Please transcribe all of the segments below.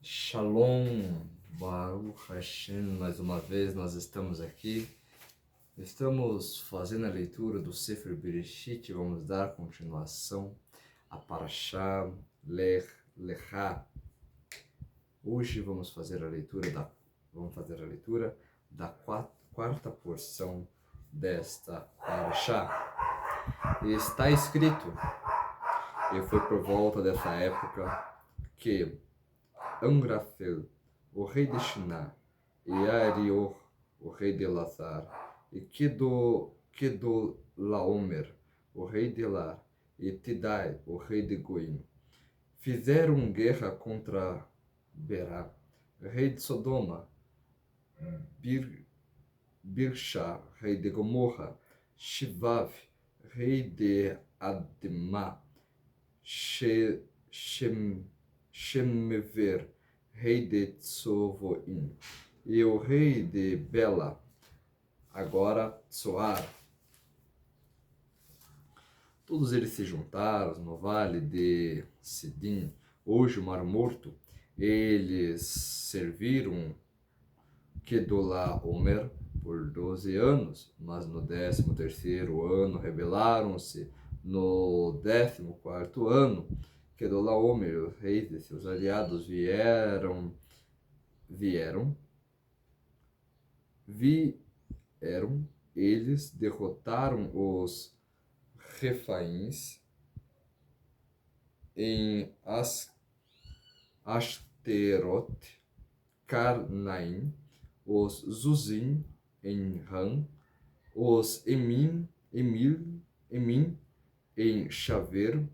Shalom, Baruch Hashem, mais uma vez nós estamos aqui. Estamos fazendo a leitura do Sefer Bereshit, vamos dar continuação a Parashá Lech Lechá. Hoje vamos fazer a leitura da quarta porção desta Parashá. E está escrito, e foi por volta dessa época que Amrafel, o rei de Shiná, e Arior, o rei de Elazar, e Kedorlaomer, o rei de Elar, e Tidai, o rei de Goim, fizeram guerra contra Berá, rei de Sodoma, Birsha, rei de Gomorra, Shivav, rei de Admá, Shemever, rei de Tsovoim, e o rei de Bela, agora Tsoar. Todos eles se juntaram no vale de Sidim, hoje o Mar Morto. Eles serviram Kedorlaomer por 12 anos, mas no 13º ano rebelaram-se. No 14º ano, Kedorlaomer, os reis e seus aliados vieram, eles derrotaram os Refaíns em Ashterot, Karnaim, os Zuzim em Ram, os Emim em Shaver,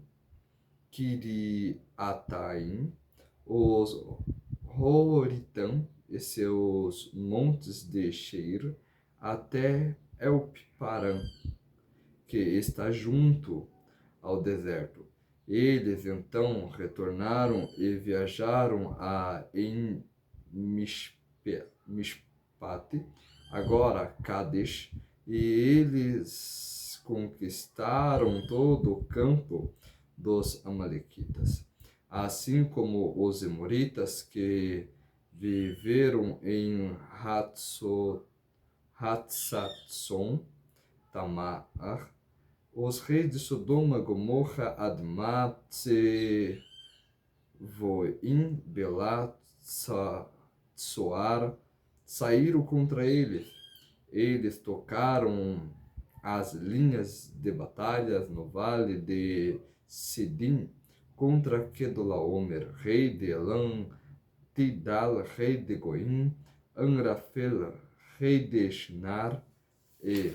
Kiriataim, os Horitã e seus montes de Sheir, até Elpiparã, que está junto ao deserto. Eles então retornaram e viajaram a Mishpate, agora Kadesh, e eles conquistaram todo o campo dos amalequitas, assim como os emoritas que viveram em Hatzatson Tamar, os reis de Sodoma, Gomorra, Admá, Tsevoim, Belá, Tsoar, saíram contra eles. Eles tocaram as linhas de batalhas no vale de Sidim contra Kedorlaomer, rei de Elam, Tidal, rei de Goim, Amrafel, rei de Shinar, e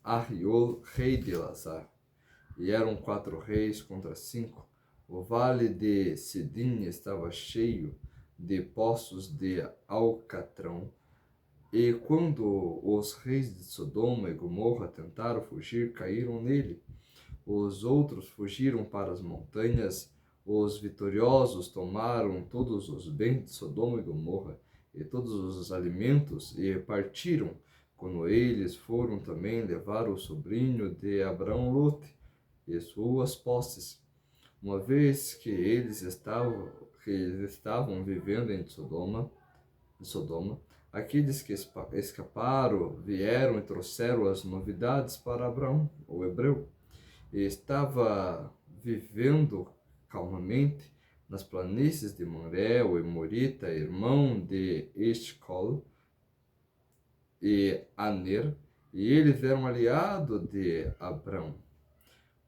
Ariol, rei de Elazar. E eram 4 reis contra 5. O vale de Sidim estava cheio de poços de alcatrão. E quando os reis de Sodoma e Gomorra tentaram fugir, caíram nele. Os outros fugiram para as montanhas. Os vitoriosos tomaram todos os bens de Sodoma e Gomorra e todos os alimentos e partiram. Quando eles foram também levar o sobrinho de Abraão, Lot, e suas posses. Uma vez que eles estavam vivendo em Sodoma, aqueles que escaparam vieram e trouxeram as novidades para Abraão, o hebreu, e estava vivendo calmamente nas planícies de Moré, o Emorita, irmão de Eshcol e Aner, e eles eram aliados de Abrão.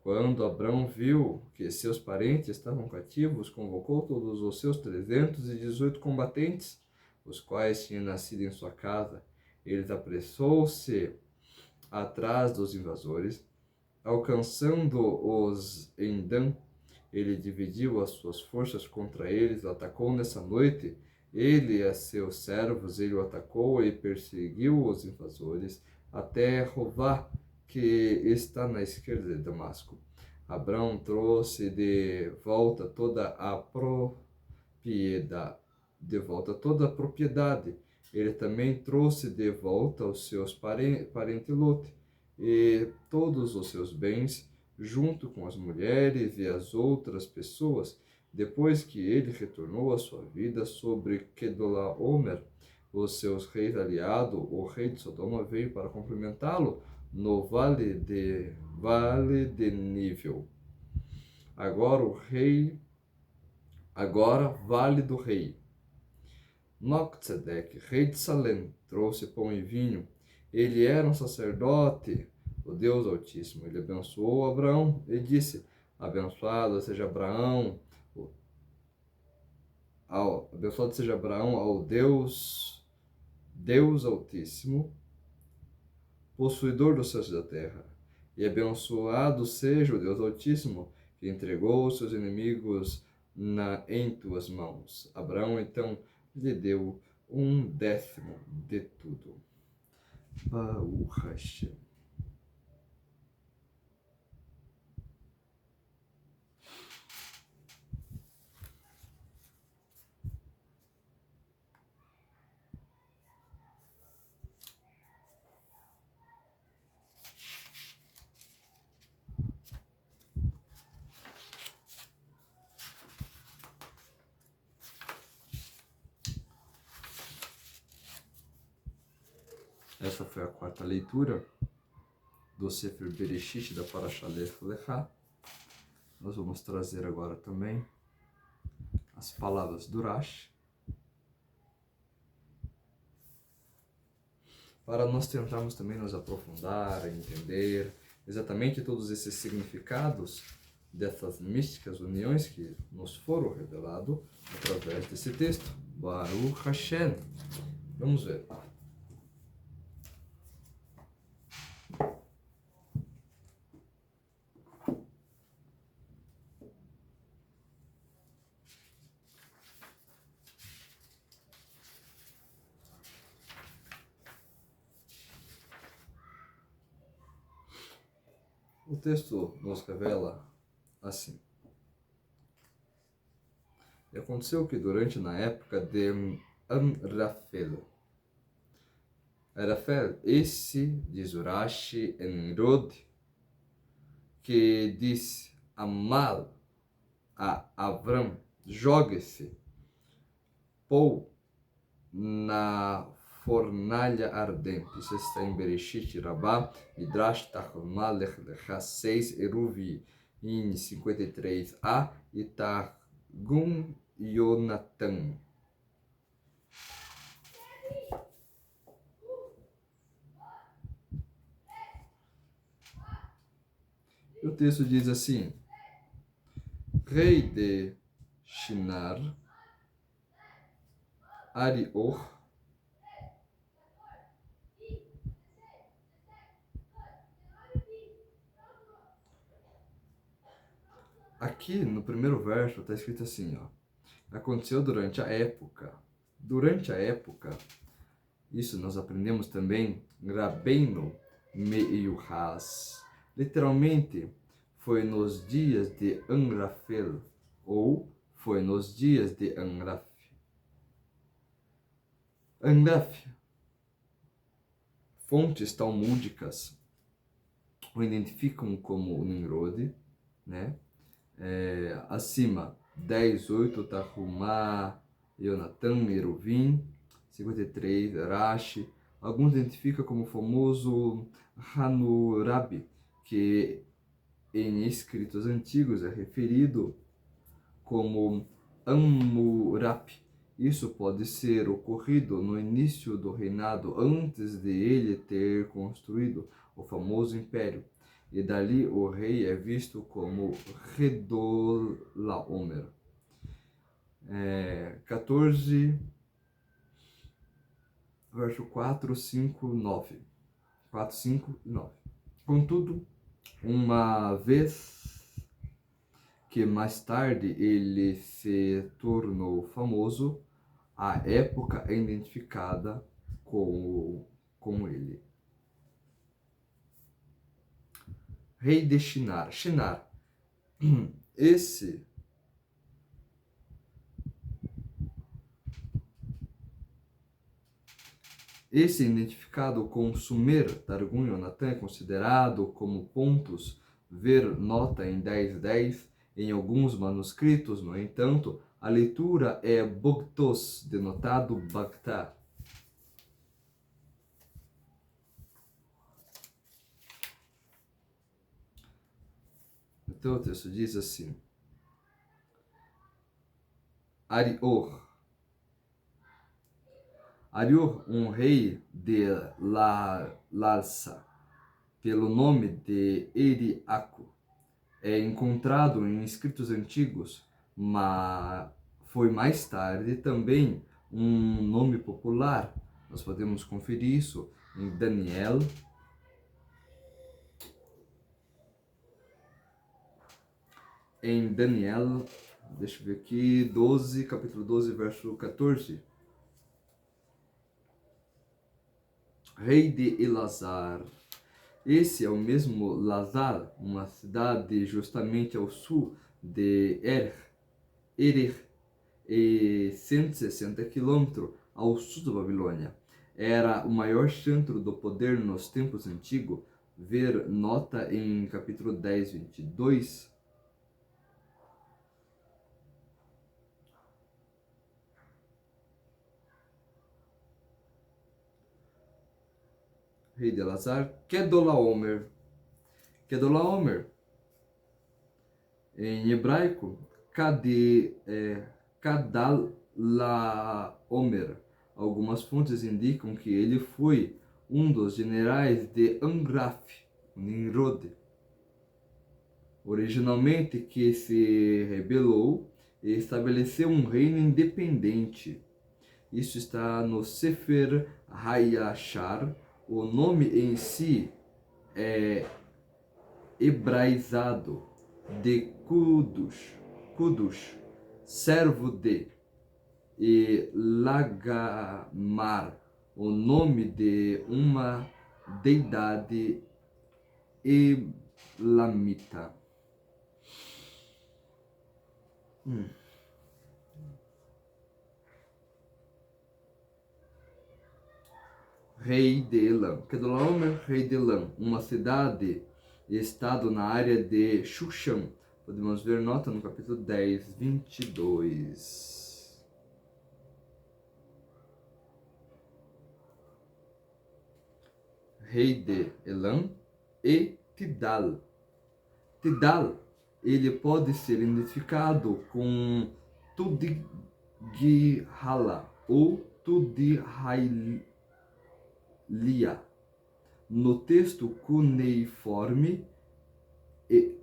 Quando Abrão viu que seus parentes estavam cativos, convocou todos os seus 318 combatentes, os quais tinham nascido em sua casa. Ele apressou-se atrás dos invasores, alcançando-os em Dan. Ele dividiu as suas forças contra eles, atacou nessa noite. Ele e seus servos, ele o atacou e perseguiu os invasores até Rová, que está na esquerda de Damasco. Abrão trouxe de volta toda a propriedade. Ele também trouxe de volta os seus parentes Lot e todos os seus bens, junto com as mulheres e as outras pessoas, Depois que ele retornou à sua vida sobre Kedorlaomer, os seus reis aliados, o rei de Sodoma veio para cumprimentá-lo no vale de Nível. Agora vale do rei. Melquisedeque, rei de Salém, trouxe pão e vinho. Ele era um sacerdote, o Deus Altíssimo. Ele abençoou Abraão e disse: abençoado seja Abraão ao Deus Altíssimo, possuidor dos céus e da terra. E abençoado seja o Deus Altíssimo, que entregou os seus inimigos em tuas mãos. Abraão, então, lhe deu 1/10 de tudo. Baruch Hashem. Essa foi a quarta leitura do Sefer Bereshit da Parashá Lech Lechá. Nós vamos trazer agora também as palavras do Rashi, para nós tentarmos também nos aprofundar, entender exatamente todos esses significados dessas místicas uniões que nos foram revelados através desse texto. Baruch Hashem. Vamos ver. O texto nos revela assim: e aconteceu que durante na época de Amrafel, esse diz Urashi Enrod, que disse Amal a Avram: jogue-se, pou na fornalha ardente. Isso está em Bereshit Rabá, Midrash Tachumah Lech Lechá 6, Eruvi em 53a e Targum Yonatan. O texto diz assim: rei de Shinar, Arior, aqui no primeiro verso está escrito assim, ó: aconteceu durante a época. Durante a época, isso nós aprendemos também, Rabbeinu Meyuhaz. Literalmente, foi nos dias de Amrafel, ou foi nos dias de Amraf. Amraf, fontes talmúdicas o identificam como Nimrod, né? Acima 10:8, Tarhumá, Yonatan, Eruvim, 53, Rashi. Alguns identificam como o famoso Hanurabi, que em escritos antigos é referido como Hammurapi. Isso pode ser ocorrido no início do reinado, antes de ele ter construído o famoso império. E dali o rei é visto como Kedorlaomer. 14, verso 4, 5, 9. 4, 5 e 9. Contudo, uma vez que mais tarde ele se tornou famoso, a época é identificada com ele. Rei de Shinar. Shinar. Esse identificado com Sumer, Targum Yonatan, é considerado como pontos, ver nota em 10:10, Em alguns manuscritos, no entanto, a leitura é Bogtos, denotado Bacta. Então o texto diz assim: Arior, um rei de Larsa, pelo nome de Eriaco, é encontrado em escritos antigos, mas foi mais tarde também um nome popular. Nós podemos conferir isso em Daniel, deixa eu ver aqui, capítulo 12, verso 14. Rei de Elazar. Esse é o mesmo Lazar, uma cidade justamente ao sul de Erer, e 160 quilômetros ao sul da Babilônia. Era o maior centro do poder nos tempos antigos. Ver nota em capítulo 10, 22. Rei de Elazar, Kedorlaomer. Kedorlaomer, em hebraico, Kadalaomer. Algumas fontes indicam que ele foi um dos generais de Angraf, Nimrod, originalmente que se rebelou e estabeleceu um reino independente. Isso está no Sefer Hayashar. O nome em si é hebraizado de Kudush, servo de, e Lagamar, o nome de uma deidade elamita. Rei de Elam. Kedorlaomer, rei de Elam, uma cidade e estado na área de Shushan. Podemos ver nota no capítulo 10, 22. Rei de Elam e Tidal. Tidal, ele pode ser identificado com Tudgihala ou Tudihailia. No texto cuneiforme,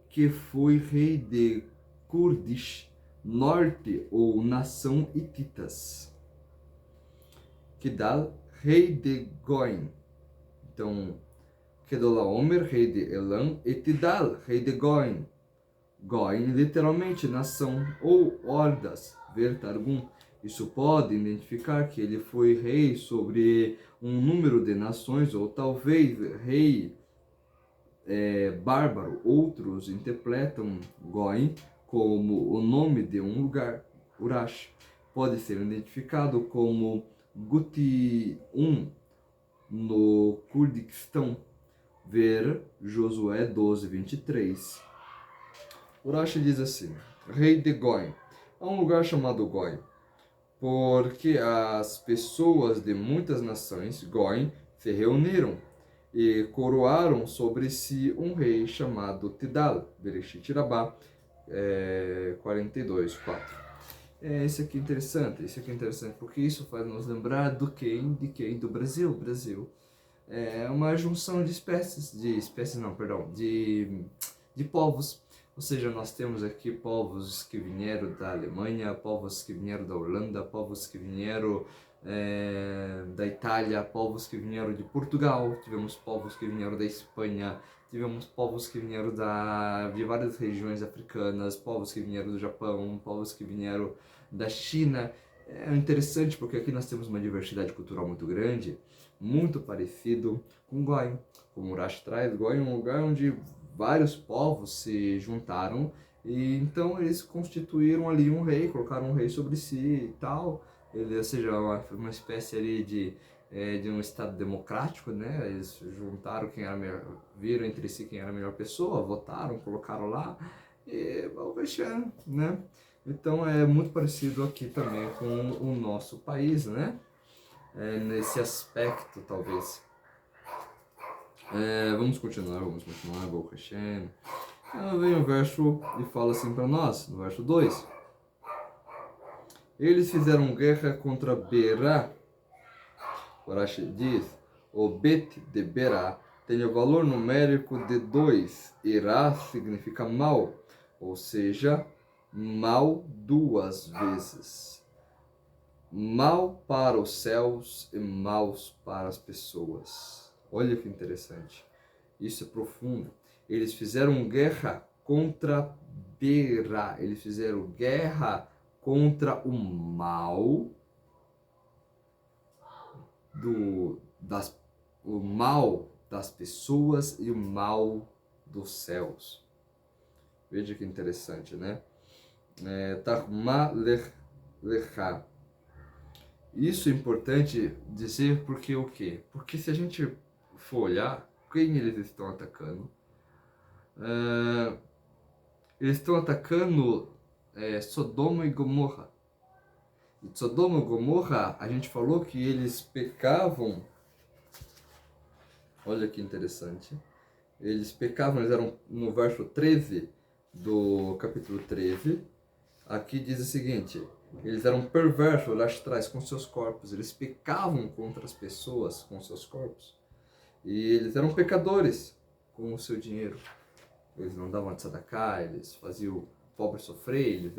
que foi rei de Kurdish, norte ou nação hititas. Tidal, rei de Goim. Então, Kedorlaomer, rei de Elam, e Tidal, rei de Goim. Goim, literalmente nação ou hordas, ver Targum. Isso pode identificar que ele foi rei sobre um número de nações, ou talvez rei bárbaro. Outros interpretam Goim como o nome de um lugar. Urash pode ser identificado como Gutium no Kurdistão. Ver Josué 12, 23. Urash diz assim: rei de Goim. Há um lugar chamado Goim porque as pessoas de muitas nações, Goim, se reuniram e coroaram sobre si um rei chamado Tidal. Bereshit Rabá 42, 4. Isso aqui é interessante, porque isso faz nos lembrar de quem? Do Brasil. Brasil é uma junção de de povos. Ou seja, nós temos aqui povos que vieram da Alemanha, povos que vieram da Holanda, povos que vieram da Itália, povos que vieram de Portugal, tivemos povos que vieram da Espanha, tivemos povos que vieram de várias regiões africanas, povos que vieram do Japão, povos que vieram da China. É interessante porque aqui nós temos uma diversidade cultural muito grande, muito parecido com Goiânia. Como o Urash traz, Goiânia é um lugar onde vários povos se juntaram e então eles constituíram ali um rei, colocaram um rei sobre si e tal. Ele, ou seja, uma espécie ali de um estado democrático, né? Eles juntaram quem era melhor, viram entre si quem era a melhor pessoa, votaram, colocaram lá e Baruch Hashem, né? Então é muito parecido aqui também com o nosso país, né? Nesse aspecto, talvez. Vamos continuar, Baruch Hashem. Vem o verso e fala assim para nós, no verso 2. Eles fizeram guerra contra Berá. O Rashi diz, o Bet de Berá tem o valor numérico de 2. Irá significa mal, ou seja, mal duas vezes. Mal para os céus e maus para as pessoas. Olha que interessante. Isso é profundo. Eles fizeram guerra contra Berá. Eles fizeram guerra contra o mal o mal das pessoas e o mal dos céus. Veja que interessante, né? Tarma lecha. Isso é importante dizer porque o quê? Porque se a gente for olhar quem eles estão atacando, eles estão atacando Sodoma e Gomorra. E Sodoma e Gomorra, a gente falou que eles pecavam. Olha que interessante. Eles pecavam, eles eram no verso 13 do capítulo 13. Aqui diz o seguinte: eles eram perversos lá atrás com seus corpos. Eles pecavam contra as pessoas com seus corpos. E eles eram pecadores com o seu dinheiro. Eles não davam tzedakah, eles faziam o pobre sofrer, eles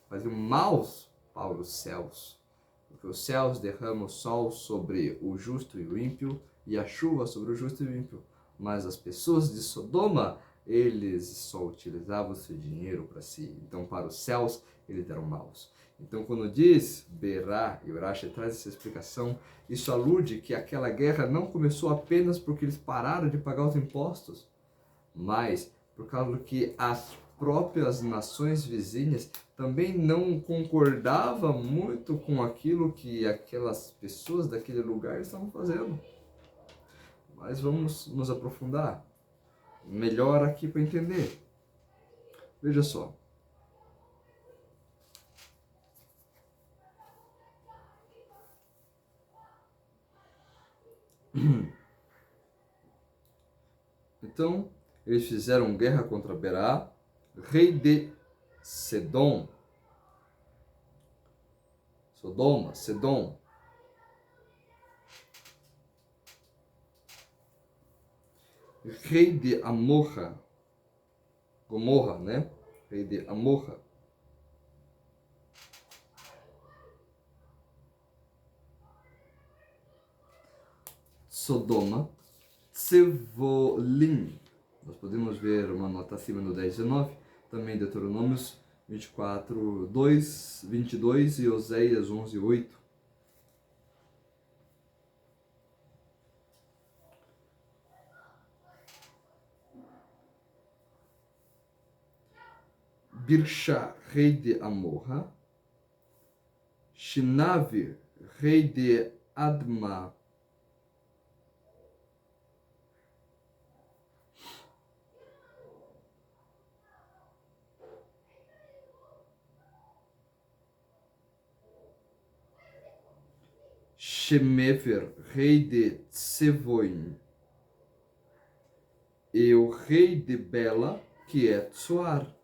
faziam maus para os céus. Porque os céus derramam o sol sobre o justo e o ímpio, e a chuva sobre o justo e o ímpio. Mas as pessoas de Sodoma, eles só utilizavam o seu dinheiro para si. Então, para os céus, eles eram maus. Então, quando diz Berá, e Urashi traz essa explicação, isso alude que aquela guerra não começou apenas porque eles pararam de pagar os impostos, mas por causa que as próprias nações vizinhas também não concordavam muito com aquilo que aquelas pessoas daquele lugar estavam fazendo. Mas vamos nos aprofundar melhor aqui para entender. Veja só. Então, eles fizeram guerra contra Berá, rei de Sedom. Sedom. Rei de Amorra. Gomorra, né? Rei de Amorra. Sodoma. Tsevolim. Nós podemos ver uma nota acima no 10:19, também Deuteronômios 24:2, 22 e Oséias 11:8. Birsha, rei de Amorra. Shinave, rei de Adma. Shemefer, rei de Tsevoim, e o rei de Bela, que é Tsoar.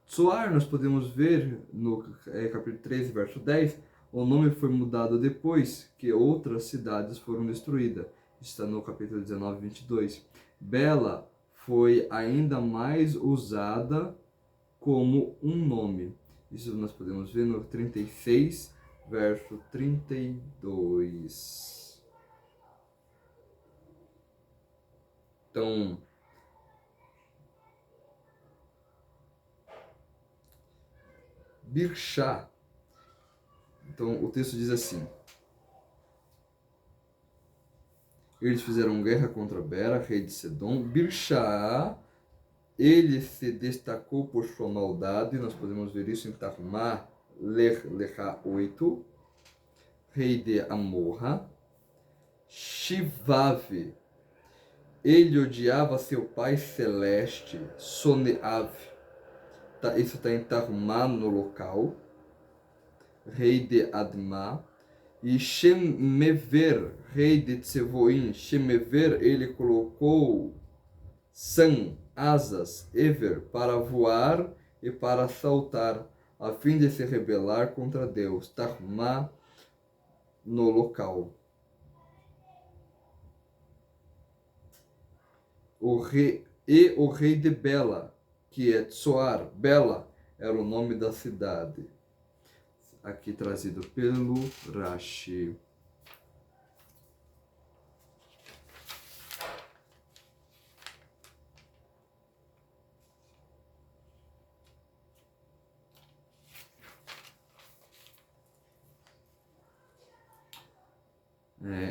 Tsoar, nós podemos ver no capítulo 13, verso 10, o nome foi mudado depois que outras cidades foram destruídas. Está no capítulo 19, 22. Bela foi ainda mais usada como um nome. Isso nós podemos ver no 36, verso 32. Então, Birsha. Então, o texto diz assim: eles fizeram guerra contra Bera, rei de Sedom. Birsha, ele se destacou por sua maldade. Nós podemos ver isso em Tarma Lecha 8. Rei de Amorra. Shivave, ele odiava seu pai celeste, Soneave. Isso está em Tarumá, no local, rei de Admá. E Shemever, rei de Tsevoim, Shemever, ele colocou asas, Ever, para voar e para saltar, a fim de se rebelar contra Deus. Tarumá, no local. O rei de Bela, que é Tsoar. Bela era o nome da cidade. Aqui trazido pelo Rashi.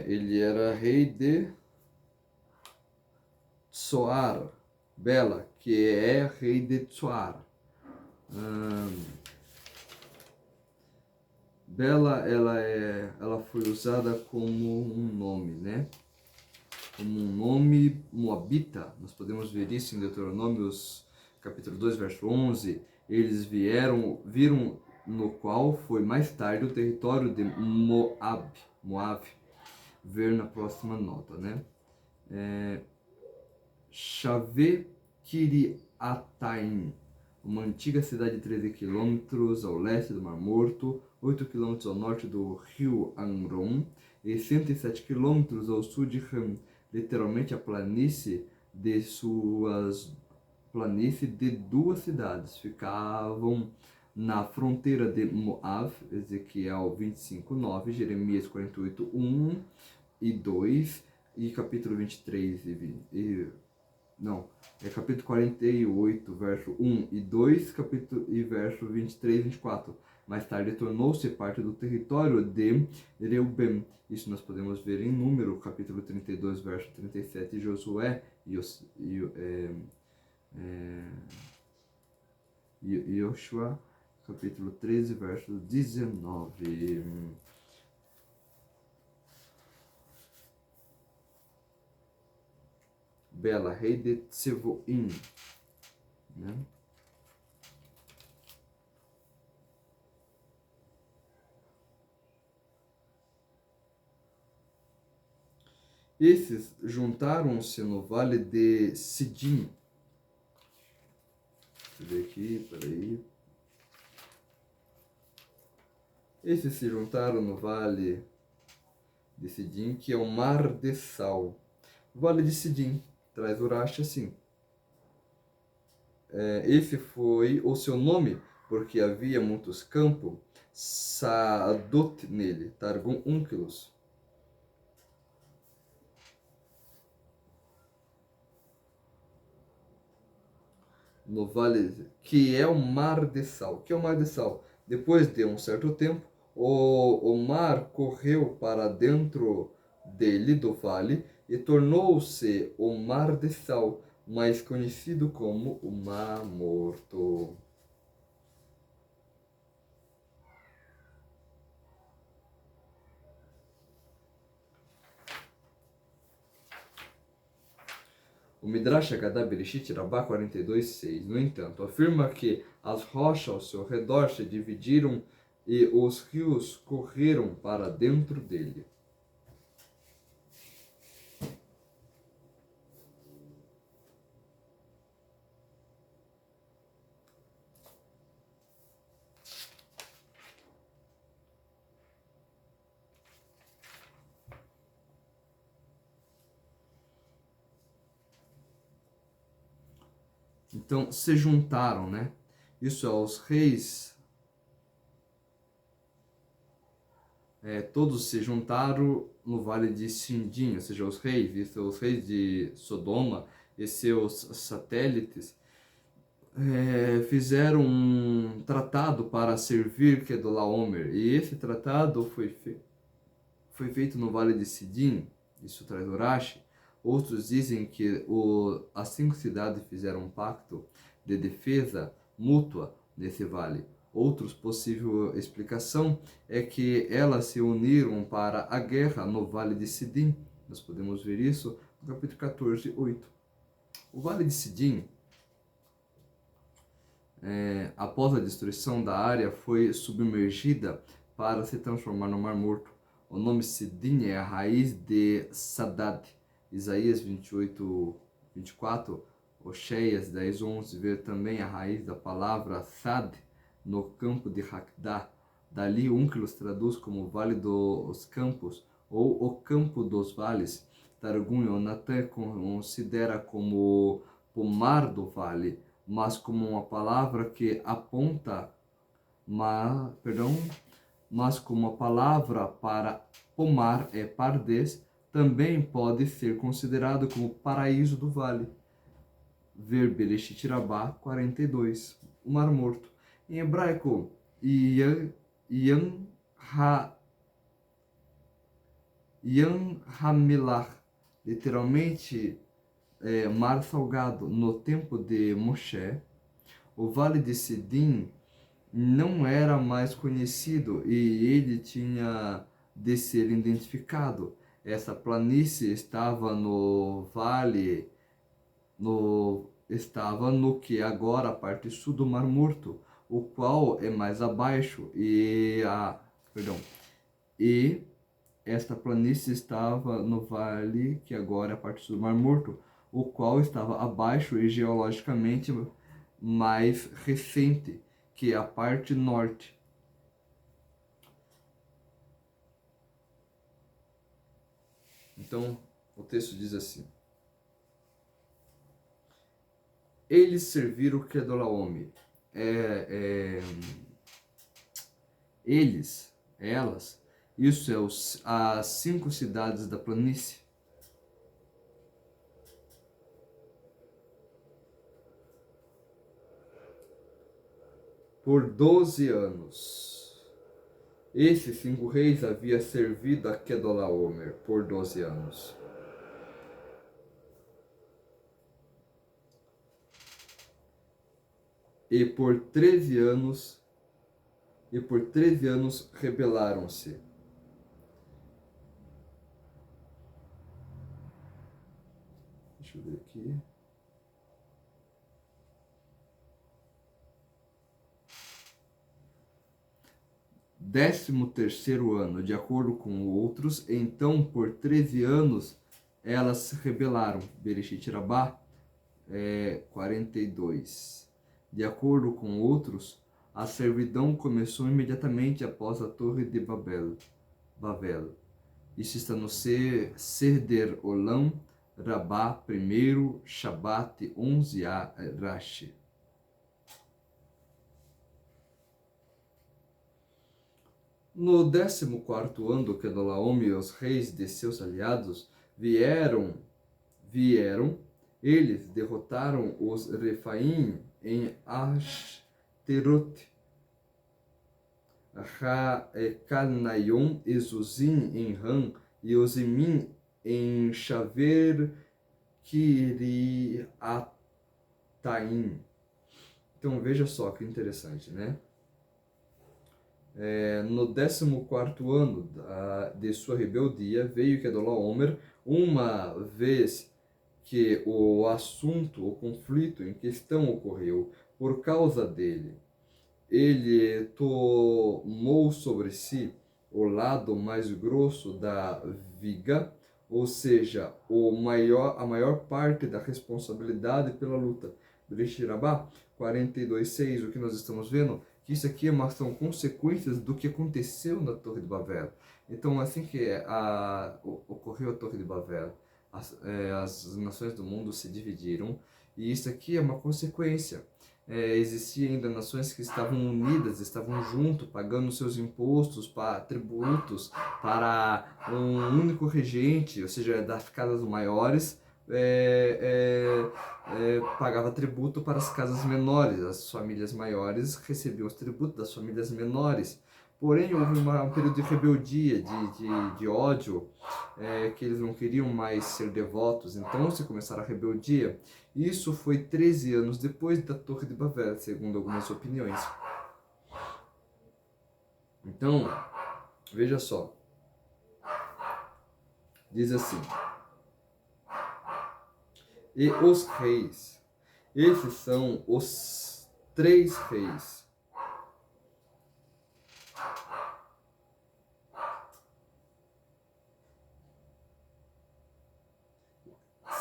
Ele era rei de Tsoar. Bela, que é rei de Tsoar. Bela, ela foi usada como um nome, né? Como um nome moabita. Nós podemos ver isso em Deuteronômios capítulo 2, verso 11. Eles viram no qual foi mais tarde o território de Moab. Ver na próxima nota, né? Shave Kiriataim, uma antiga cidade de 13 quilômetros ao leste do Mar Morto, 8 quilômetros ao norte do rio Amron e 107 quilômetros ao sul de Ram, literalmente a planície de duas cidades. Ficavam na fronteira de Moab, Ezequiel 25:9, Jeremias 48:1 e 2, e capítulo 23 capítulo 48, verso 1 e 2, e verso 23 e 24. Mais tarde tornou-se parte do território de Reuben. Isso nós podemos ver em Número, capítulo 32, verso 37, e Josué e Yoshua, capítulo 13, verso 19. Bela, rei de Tsevoim, né? Esses juntaram-se no vale de Sidim. Deixa eu ver aqui, peraí. Esses se juntaram no vale de Sidim, que é o Mar de Sal. O vale de Sidim traz Urashi assim. Esse foi o seu nome, porque havia muitos campos, Saadot nele, Targum Unkelos. No vale, que é o Mar de Sal. O que é o Mar de Sal? Depois de um certo tempo, o mar correu para dentro dele, do vale, e tornou-se o Mar de Sal, mais conhecido como o Mar Morto. O Midrash Haggadah Bereshit Rabbah 42:6, no entanto, afirma que as rochas ao seu redor se dividiram e os rios correram para dentro dele. Então, se juntaram, né? Isso é, os reis, todos se juntaram no vale de Sindim, ou seja, os reis de Sodoma e seus satélites, fizeram um tratado para servir Kedorlaomer, e esse tratado foi feito no vale de Sidim. Isso traz Urashi. Outros dizem que as 5 cidades fizeram um pacto de defesa mútua nesse vale. Outra possível explicação é que elas se uniram para a guerra no vale de Sidim. Nós podemos ver isso no capítulo 14:8. O vale de Sidim após a destruição da área, foi submergida para se transformar no Mar Morto. O nome Sidim é a raiz de Sadad. Isaías 28, 24, Oséias 10, 11, ver também a raiz da palavra Sad no campo de Hakdah. Dali Onkelos traduz como Vale dos Campos ou o Campo dos Vales. Targum Yonatan considera como pomar do vale, mas como uma palavra que aponta, mas como a palavra para pomar é pardes, também pode ser considerado como paraíso do vale. Ver Bereshit Rabá 42, o Mar Morto. Em hebraico, Yam HaMelach, literalmente Mar Salgado. No tempo de Moshe, o Vale de Sidim não era mais conhecido e ele tinha de ser identificado. Essa planície estava no estava no que agora a parte sul do Mar Morto, o qual é mais abaixo, e esta planície estava no vale que agora é a parte sul do Mar Morto, o qual estava abaixo e geologicamente mais recente que é a parte norte. Então, o texto diz assim: eles serviram Kedolaome. Eles, elas, isso é as 5 cidades da planície. Por 12 anos. Esses 5 reis haviam servido a Kedolaomer por 12 anos. E por 13 anos rebelaram-se. Deixa eu ver aqui. Décimo terceiro ano, de acordo com outros, então por 13 anos elas se rebelaram. Bereshit Rabá 42. De acordo com outros, a servidão começou imediatamente após a Torre de Babel. Isso está no Seder Olam, Rabá 1, Shabat 11a, Rashi. No 14º ano do Kedolaome, os reis de seus aliados vieram, eles derrotaram os Refaim em Ashterot, Calnaion e Zuzim em Ram, e os Imim em Shaver Kiriataim. Então veja só que interessante, né? No 14º ano de sua rebeldia, veio Kedolaomer, uma vez que o assunto, o conflito em questão ocorreu por causa dele. Ele tomou sobre si o lado mais grosso da viga, ou seja, a maior parte da responsabilidade pela luta. Bereshit Rabá 42:6, o que nós estamos vendo? Que isso aqui são consequências do que aconteceu na Torre de Babel. Então, assim que ocorreu a Torre de Babel, as nações do mundo se dividiram, e isso aqui é uma consequência. Existiam ainda nações que estavam unidas, estavam juntos, pagando seus impostos, tributos para um único regente, ou seja, das casas maiores, pagava tributo para as casas menores. As famílias maiores recebiam os tributos das famílias menores. Porém, houve um período de rebeldia, de ódio, que eles não queriam mais ser devotos. Então, se começaram a rebeldia. Isso foi 13 anos depois da Torre de Babel, segundo algumas opiniões. Então, veja só. Diz assim: e os reis, esses são os 3 reis.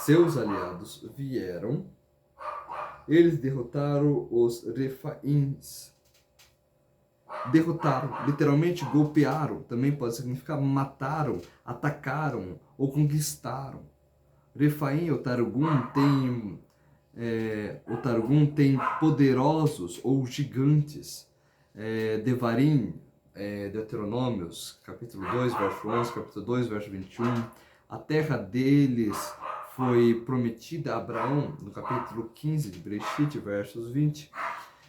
Seus aliados vieram, eles derrotaram os Refaíns. Derrotaram, literalmente golpearam, também pode significar mataram, atacaram ou conquistaram. Refaim, o Targum tem poderosos ou gigantes. Devarim, Deuteronômios, capítulo 2, verso 11, capítulo 2, verso 21. A terra deles foi prometida a Abraão, no capítulo 15 de Bereshit, versos 20.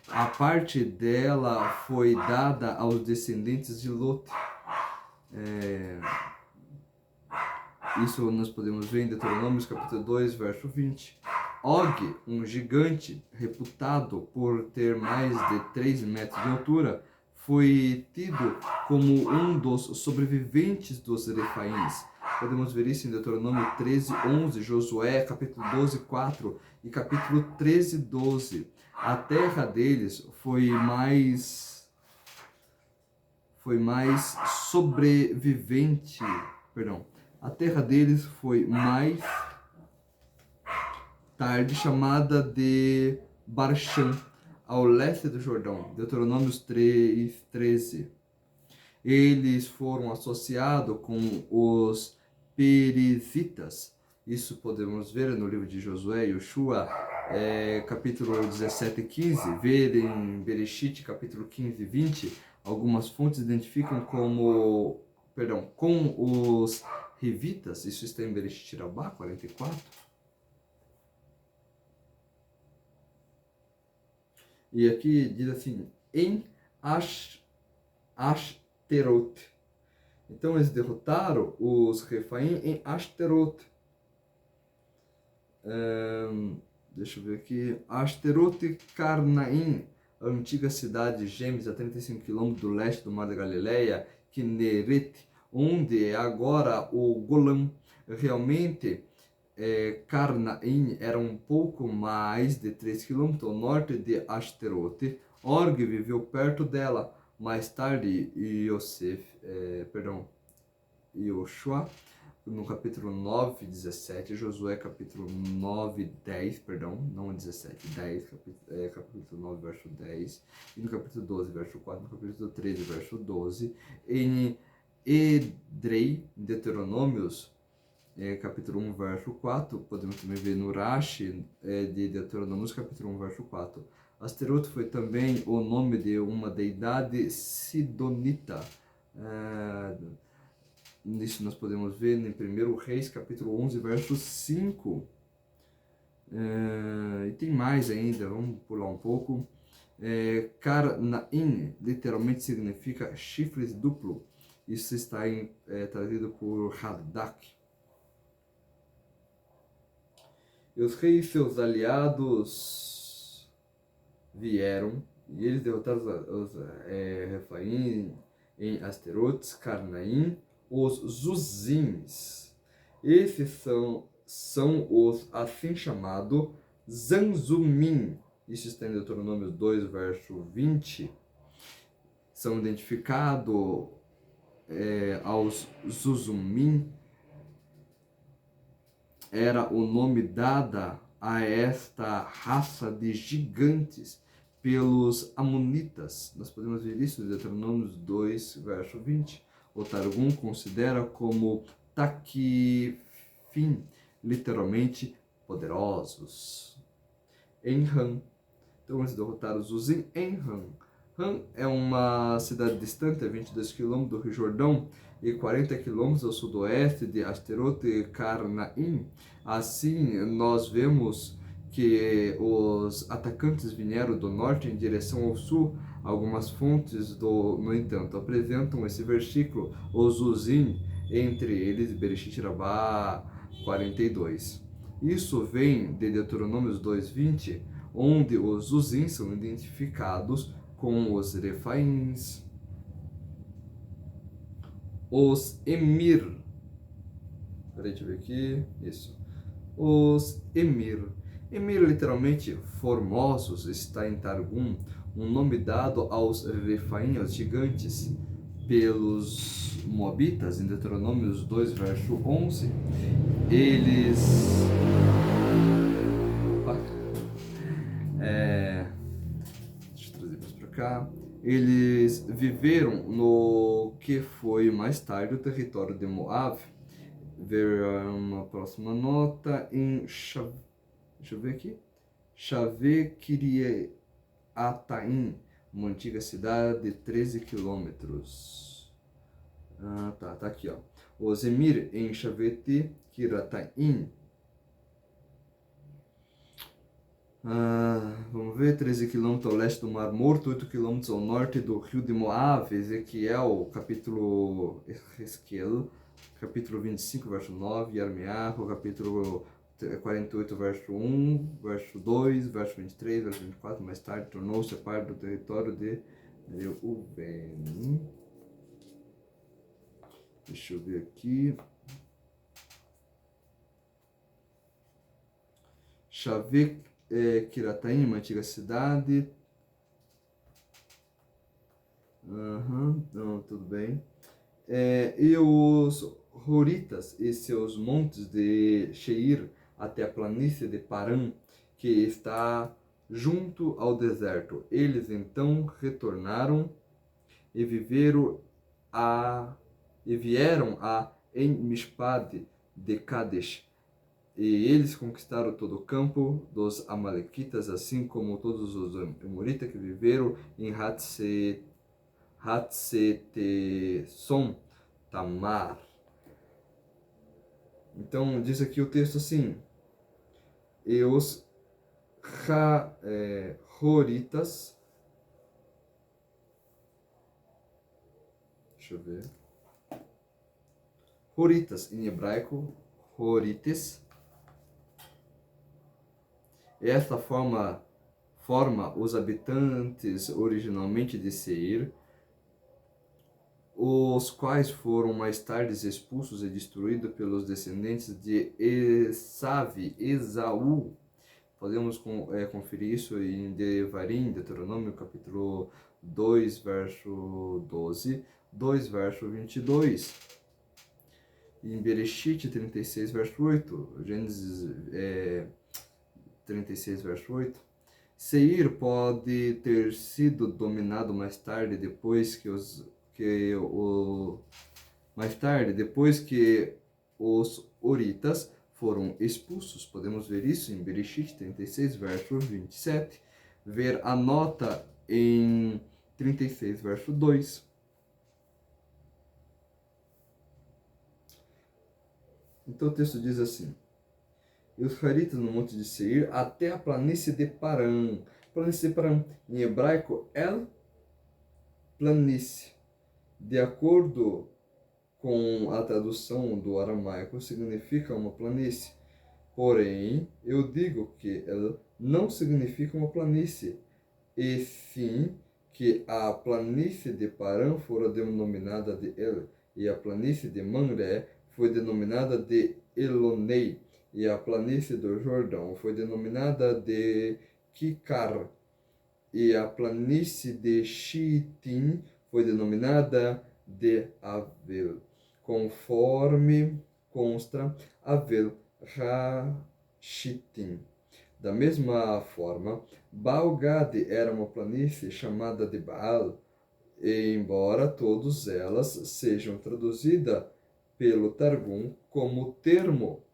A parte dela foi dada aos descendentes de Lot. Isso nós podemos ver em Deuteronômio, capítulo 2, verso 20. Og, um gigante reputado por ter mais de 3 metros de altura, foi tido como um dos sobreviventes dos Refaíns. Podemos ver isso em Deuteronômio 13, 11, Josué, capítulo 12, 4 e capítulo 13, 12. A terra deles foi mais sobrevivente, perdão. A terra deles foi mais tarde chamada de Barshan, ao leste do Jordão. Deuteronômios 3, 13. Eles foram associados com os Perizitas. Isso podemos ver no livro de Josué e Yoshua, capítulo 17 e 15. Ver em Bereshit, capítulo 15 e 20. Algumas fontes identificam com os Hivitas. Isso está em Bereshit Rabá 44. E aqui diz assim, em Ashterot. Então eles derrotaram os Refaim em Ashterot. Deixa eu ver aqui. Ashterot Karnaim, a antiga cidade de Gêmeos, a 35 km do leste do Mar da Galileia, Kinneret, onde é agora o Golã. Realmente, Karnaim era um pouco mais de 3 km ao norte de Ashterot. Og viveu perto dela. Mais tarde, Yoshua, no capítulo 9, 17, Josué capítulo 9, 10, não 17, 10, capítulo 9, verso 10, e no capítulo 12, verso 4, no capítulo 13, verso 12, em Edrei, Deuteronômios, capítulo 1, verso 4, podemos também ver no Rashi, de Deuteronômios, capítulo 1, verso 4. Asterot foi também o nome de uma deidade sidonita. Isso nós podemos ver em 1 Reis, capítulo 11, verso 5. E tem mais ainda, vamos pular um pouco. Karnaim literalmente significa chifres duplo. Isso está trazido por Radak. E os reis e seus aliados vieram, e eles derrotaram os Refaim em Asterot, Karnaim, os Zuzins. Esses são os assim chamados Zanzumim. Isso está em Deuteronômio 2, verso 20. São identificados aos Zuzumim. Era o nome dado a esta raça de gigantes pelos Amonitas. Nós podemos ver isso em Deuteronômio 2, verso 20. O Targum considera como Takifim, literalmente poderosos. Em Han. Então eles derrotaram os Uzim em Han. Han é uma cidade distante, a 22 km do Rio Jordão e 40 km ao sudoeste de Asterot e Karnaim. Assim, nós vemos que os atacantes vieram do norte em direção ao sul. Algumas fontes, no entanto, apresentam esse versículo, os Uzim, entre eles Bereshit Rabá 42. Isso vem de Deuteronômios 2:20, onde os Uzim são identificados com os Refaíns. Os Emir. Peraí, deixa eu ver aqui. Isso. Os Emir. Emir, literalmente, formosos, está em Targum, um nome dado aos Refaim, aos gigantes, pelos Moabitas, em Deuteronômio 2, verso 11. Eles... Opa. Deixa eu trazer mais para cá. Eles viveram no que foi mais tarde o território de Moab. Ver uma próxima nota em... Deixa eu ver aqui. Xavé Kiriataim, uma antiga cidade de 13 quilômetros. Tá aqui, ó. Os Emir em Xavete Kiriataim. Vamos ver, 13 quilômetros ao leste do Mar Morto, 8 quilômetros ao norte do rio de Moab. Ezequiel, capítulo 25, verso 9, Armearro, capítulo 48, verso 1, verso 2, verso 23, verso 24, mais tarde tornou-se parte do território de Reuben. Deixa eu ver aqui. Xavé Kiriataim, uma antiga cidade. Não, tudo bem. E os Horitas e seus montes de Sheir até a planície de Paran, que está junto ao deserto. Eles então retornaram e vieram a En-Mishpad de Kadesh. E eles conquistaram todo o campo dos Amalequitas, assim como todos os Amoritas que viveram em Hatzeteson Tamar. Então diz aqui o texto assim: e os Horitas, deixa eu ver, Horitas em hebraico, Horites. Esta forma os habitantes originalmente de Seir, os quais foram mais tarde expulsos e destruídos pelos descendentes de Esaú. Podemos conferir isso em Devarim, Deuteronômio, capítulo 2, verso 12, 2, verso 22. Em Bereshit 36, verso 8, Gênesis 36, verso 8. Seir pode ter sido dominado mais tarde, depois que os Horitas foram expulsos. Podemos ver isso em Bereshit 36, verso 27. Ver a nota em 36, verso 2. Então o texto diz assim: e os Haritas no monte de Seir até a planície de Paran. Planície de Paran, em hebraico, planície. De acordo com a tradução do aramaico, significa uma planície. Porém, eu digo que ela não significa uma planície, e sim que a planície de Paran fora denominada de El, e a planície de Mamré foi denominada de Elonei, e a planície do Jordão foi denominada de Kikar, e a planície de Shitim foi denominada de Avel, conforme consta Avel Hashitim. Da mesma forma, Baal-Gad era uma planície chamada de Baal, e embora todas elas sejam traduzidas pelo Targum como termo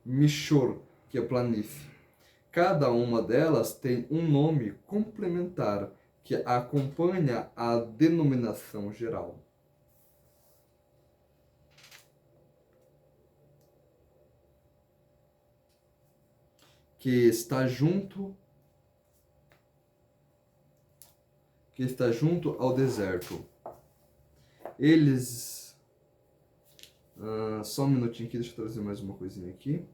Mishor, que é planície. Cada uma delas tem um nome complementar que acompanha a denominação geral. Que está junto ao deserto. Eles... só um minutinho aqui, deixa eu trazer mais uma coisinha aqui.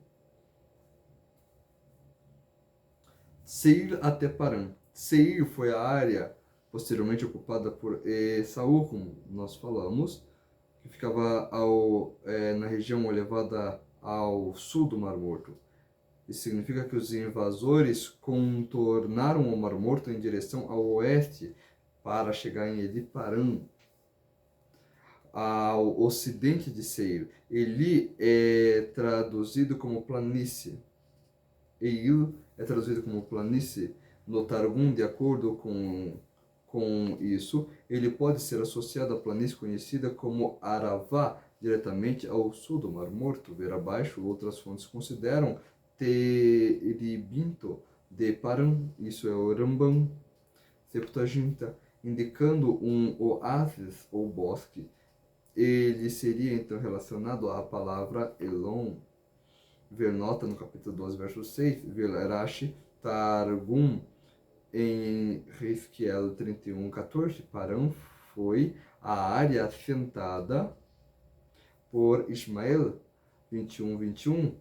Seir até Paran. Seir foi a área posteriormente ocupada por Esaú, como nós falamos, que ficava na região elevada ao sul do Mar Morto. Isso significa que os invasores contornaram o Mar Morto em direção ao oeste para chegar em Eli-Paran, ao ocidente de Seir. Eli é traduzido como planície. Eil é traduzido como planície no Targum, de acordo com isso. Ele pode ser associado à planície conhecida como Aravá, diretamente ao sul do Mar Morto. Ver abaixo, outras fontes consideram Terebinto de Paran, isso é o Rambam, Septuaginta, indicando um oásis ou bosque. Ele seria então relacionado à palavra Elon. Ver nota no capítulo 12, verso 6, ver Rashi, Targum, em Hezquiel 31, 14, Paran foi a área assentada por Ismael, 21, 21,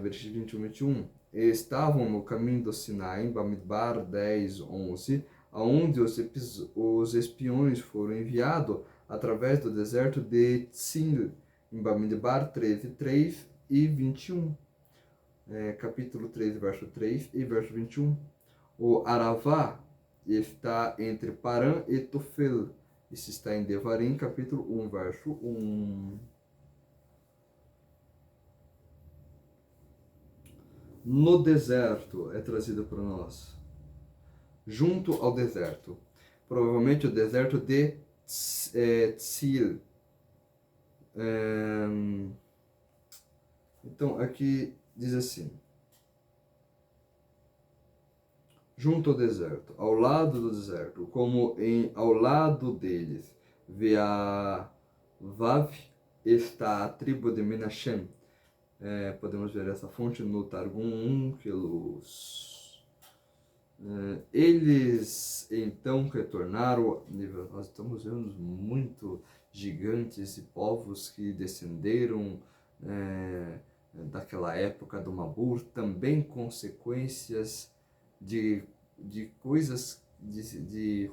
versículo 21, 21. Estavam no caminho do Sinai, em Bamidbar 10, 11, aonde os espiões foram enviados através do deserto de Tzin, em Bamidbar 13, 3 e 21. Capítulo 13, verso 3 e verso 21. O Aravá está entre Paran e Tofel. Isso está em Devarim, capítulo 1, verso 1. No deserto é trazido para nós. Junto ao deserto. Provavelmente o deserto de Tzil. Então, aqui diz assim. Junto ao deserto, ao lado do deserto, como ao lado deles, Vav está a tribo de Menachem. Podemos ver essa fonte no Targum 1, eles então retornaram. Nós estamos vendo muito gigantes e povos que descenderam daquela época do Mabur, também consequências de coisas,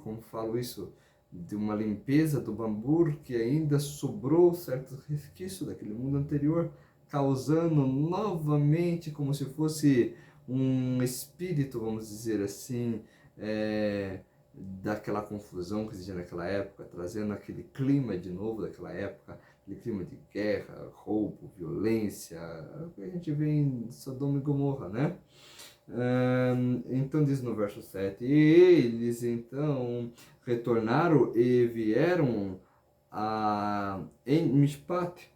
como falo isso, de uma limpeza do Bambur, que ainda sobrou certos resquícios daquele mundo anterior, causando novamente como se fosse um espírito, vamos dizer assim, daquela confusão que existia naquela época, trazendo aquele clima de novo daquela época, aquele clima de guerra, roubo, violência, que a gente vê em Sodoma e Gomorra, né? Então diz no verso 7, e eles então retornaram e vieram em Mishpat,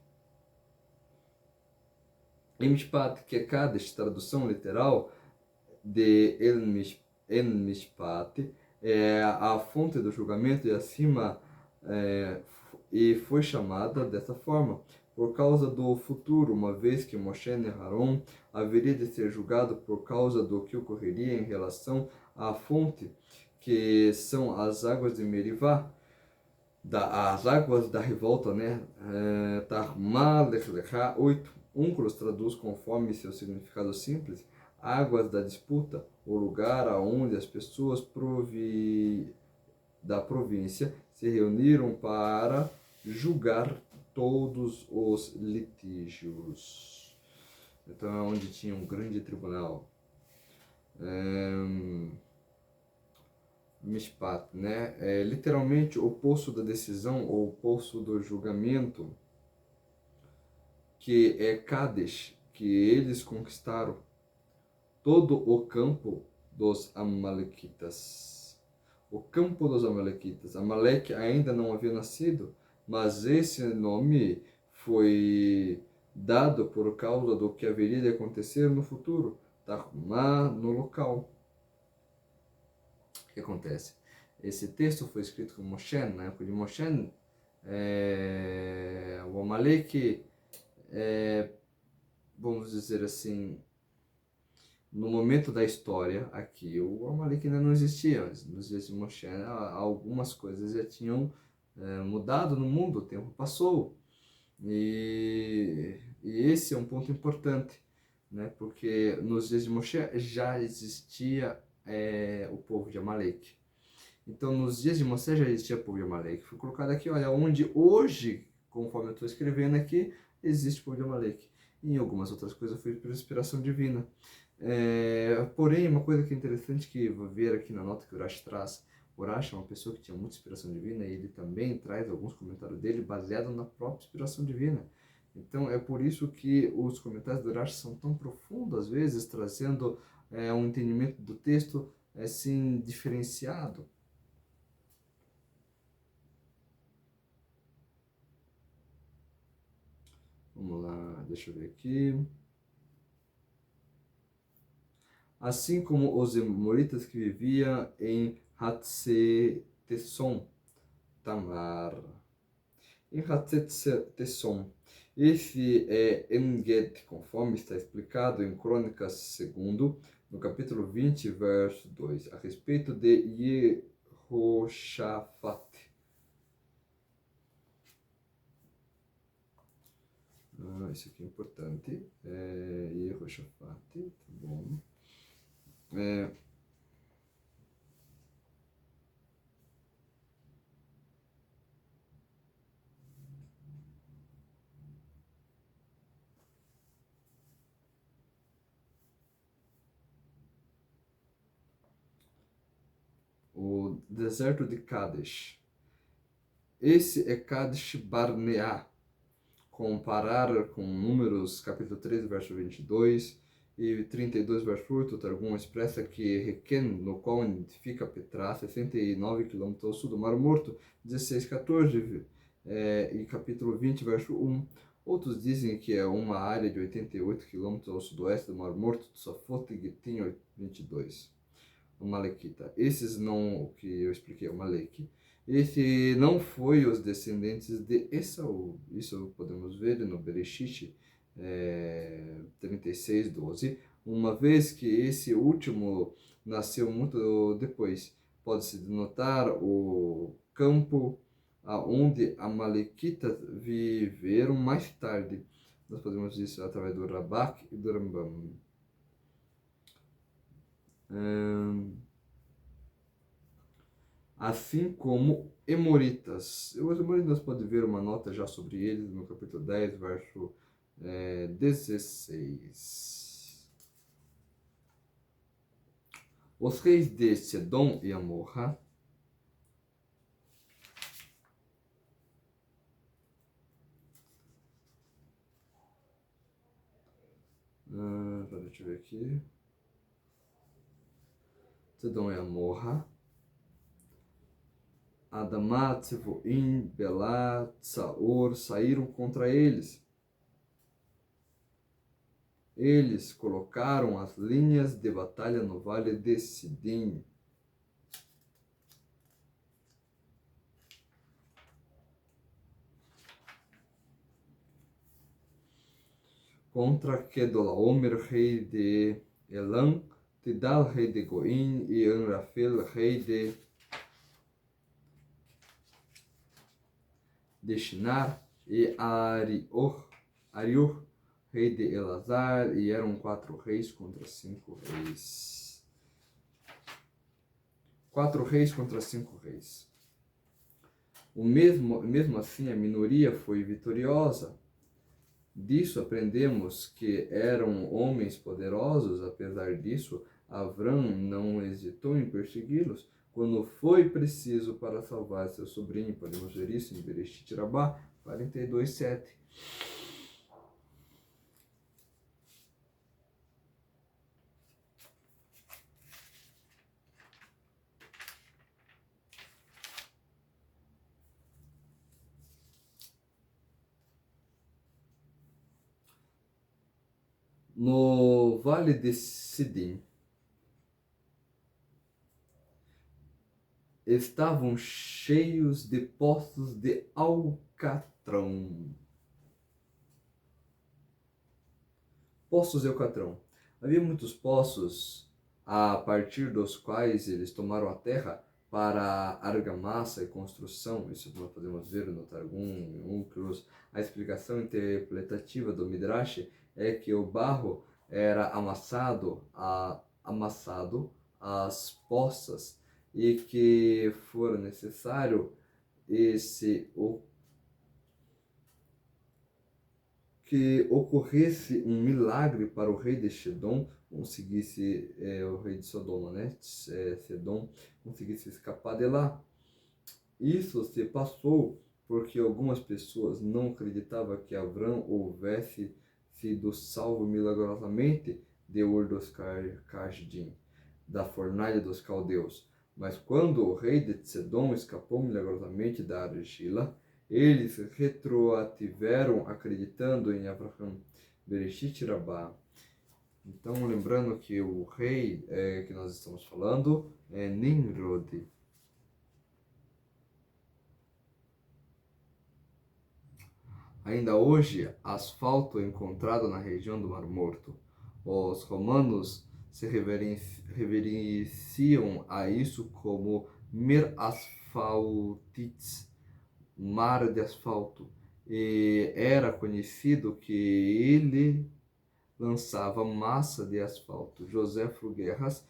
que é Kadesh, tradução literal de En Mishpat, é a fonte do julgamento e acima, e foi chamada dessa forma por causa do futuro, uma vez que Moshe e Aharon haveria de ser julgado por causa do que ocorreria em relação à fonte, que são as águas de Merivá, as águas da revolta, né? Tarmá, Lech Lechá, 8. Únculos traduz conforme seu significado simples, águas da disputa, o lugar aonde as pessoas da província se reuniram para julgar todos os litígios. Então é onde tinha um grande tribunal. Mishpat, né? É literalmente o poço da decisão ou o poço do julgamento, que é Kadesh, que eles conquistaram todo o campo dos Amalequitas. O campo dos Amalequitas. Amaleque ainda não havia nascido, mas esse nome foi dado por causa do que haveria de acontecer no futuro. Tarmá, no local. O que acontece? Esse texto foi escrito com Moshe, na época de Moshe. O Amaleque, vamos dizer assim, no momento da história aqui, o Amaleque ainda não existia. Nos dias de Moshe, algumas coisas já tinham mudado no mundo, o tempo passou. E esse é um ponto importante, né? Porque nos dias de Moshe já existia o povo de Amaleque. Então, nos dias de Moisés já existia povo de Amaleque. Foi colocado aqui, olha, onde hoje, conforme eu estou escrevendo aqui, existe povo de Amaleque. E em algumas outras coisas foi por inspiração divina. Porém, uma coisa que é interessante que vou ver aqui na nota que o Urash traz, o Urash é uma pessoa que tinha muita inspiração divina e ele também traz alguns comentários dele baseados na própria inspiração divina. Então, é por isso que os comentários do Urash são tão profundos, às vezes, trazendo um entendimento do texto assim, diferenciado. Vamos lá, deixa eu ver aqui. Assim como os Emoritas que viviam em Hatzetesson, Tamar. Em Hatzetesson, esse é Enged, conforme está explicado em Crônicas 2, no capítulo 20, verso 2, a respeito de Jehoshaphat. Isso aqui é importante. Jehoshaphat, tá bom. O deserto de Kadesh. Esse é Kadesh Barnea. Comparar com Números, capítulo 13, verso 22 e 32, verso 8, o Targum expressa que Requem, no qual identifica Petrá, 69 quilômetros ao sul do Mar Morto, 16, 14, e capítulo 20, verso 1. Outros dizem que é uma área de 88 quilômetros ao sudoeste do Mar Morto, de Safot e Gitim, 22. O Malequita. Esses não, o que eu expliquei, o Maleque. Esse não foi os descendentes de Esaú. Isso podemos ver no Bereshit 36, 12. Uma vez que esse último nasceu muito depois. Pode-se denotar o campo onde Amalequitas viveram mais tarde. Nós podemos ver isso através do Rabak e do Rambam. Assim como Emoritas. Os Emoritas podem ver uma nota já sobre eles no capítulo 10, verso 16. Os reis de Sedom e Amorra. Deixa eu ver aqui. Sedom e Amorra. Adamat, Sevoim, Belá, Tsaor saíram contra eles. Eles colocaram as linhas de batalha no vale de Sidim. Contra Kedolaomer, rei de Elam, Tidal, rei de Goim, e Anrafel, rei de Shinar, e Ariur, rei de Elazar, e eram 4 reis contra 5 reis. 4 reis contra 5 reis. Mesmo assim, a minoria foi vitoriosa. Disso aprendemos que eram homens poderosos. Apesar disso, Avram não hesitou em persegui-los quando foi preciso para salvar seu sobrinho. Podemos ver isso em Bereshit Rabá 42, 7. No Vale de Sidim estavam cheios de poços de alcatrão. Poços de alcatrão. Havia muitos poços a partir dos quais eles tomaram a terra para argamassa e construção. Isso nós podemos ver no Targum, em Unclus. A explicação interpretativa do Midrash é que o barro era amassado às poças e que for necessário que ocorresse um milagre para o rei de Sedom conseguisse, o rei de Sodoma, né? Sedom conseguisse escapar de lá. Isso se passou porque algumas pessoas não acreditavam que Abrão houvesse sido salvo milagrosamente de Ur dos Kasdim, da fornalha dos caldeus. Mas quando o rei de Sedom escapou milagrosamente da argila, eles retroativeram acreditando em Abraão. Bereshit Rabá. Então, lembrando que o rei que nós estamos falando é Nimrod. Ainda hoje, asfalto encontrado na região do Mar Morto. Os romanos se reverenciam a isso como Mer Asphaltites, mar de asfalto. E era conhecido que ele lançava massa de asfalto. Joséfo Guerras,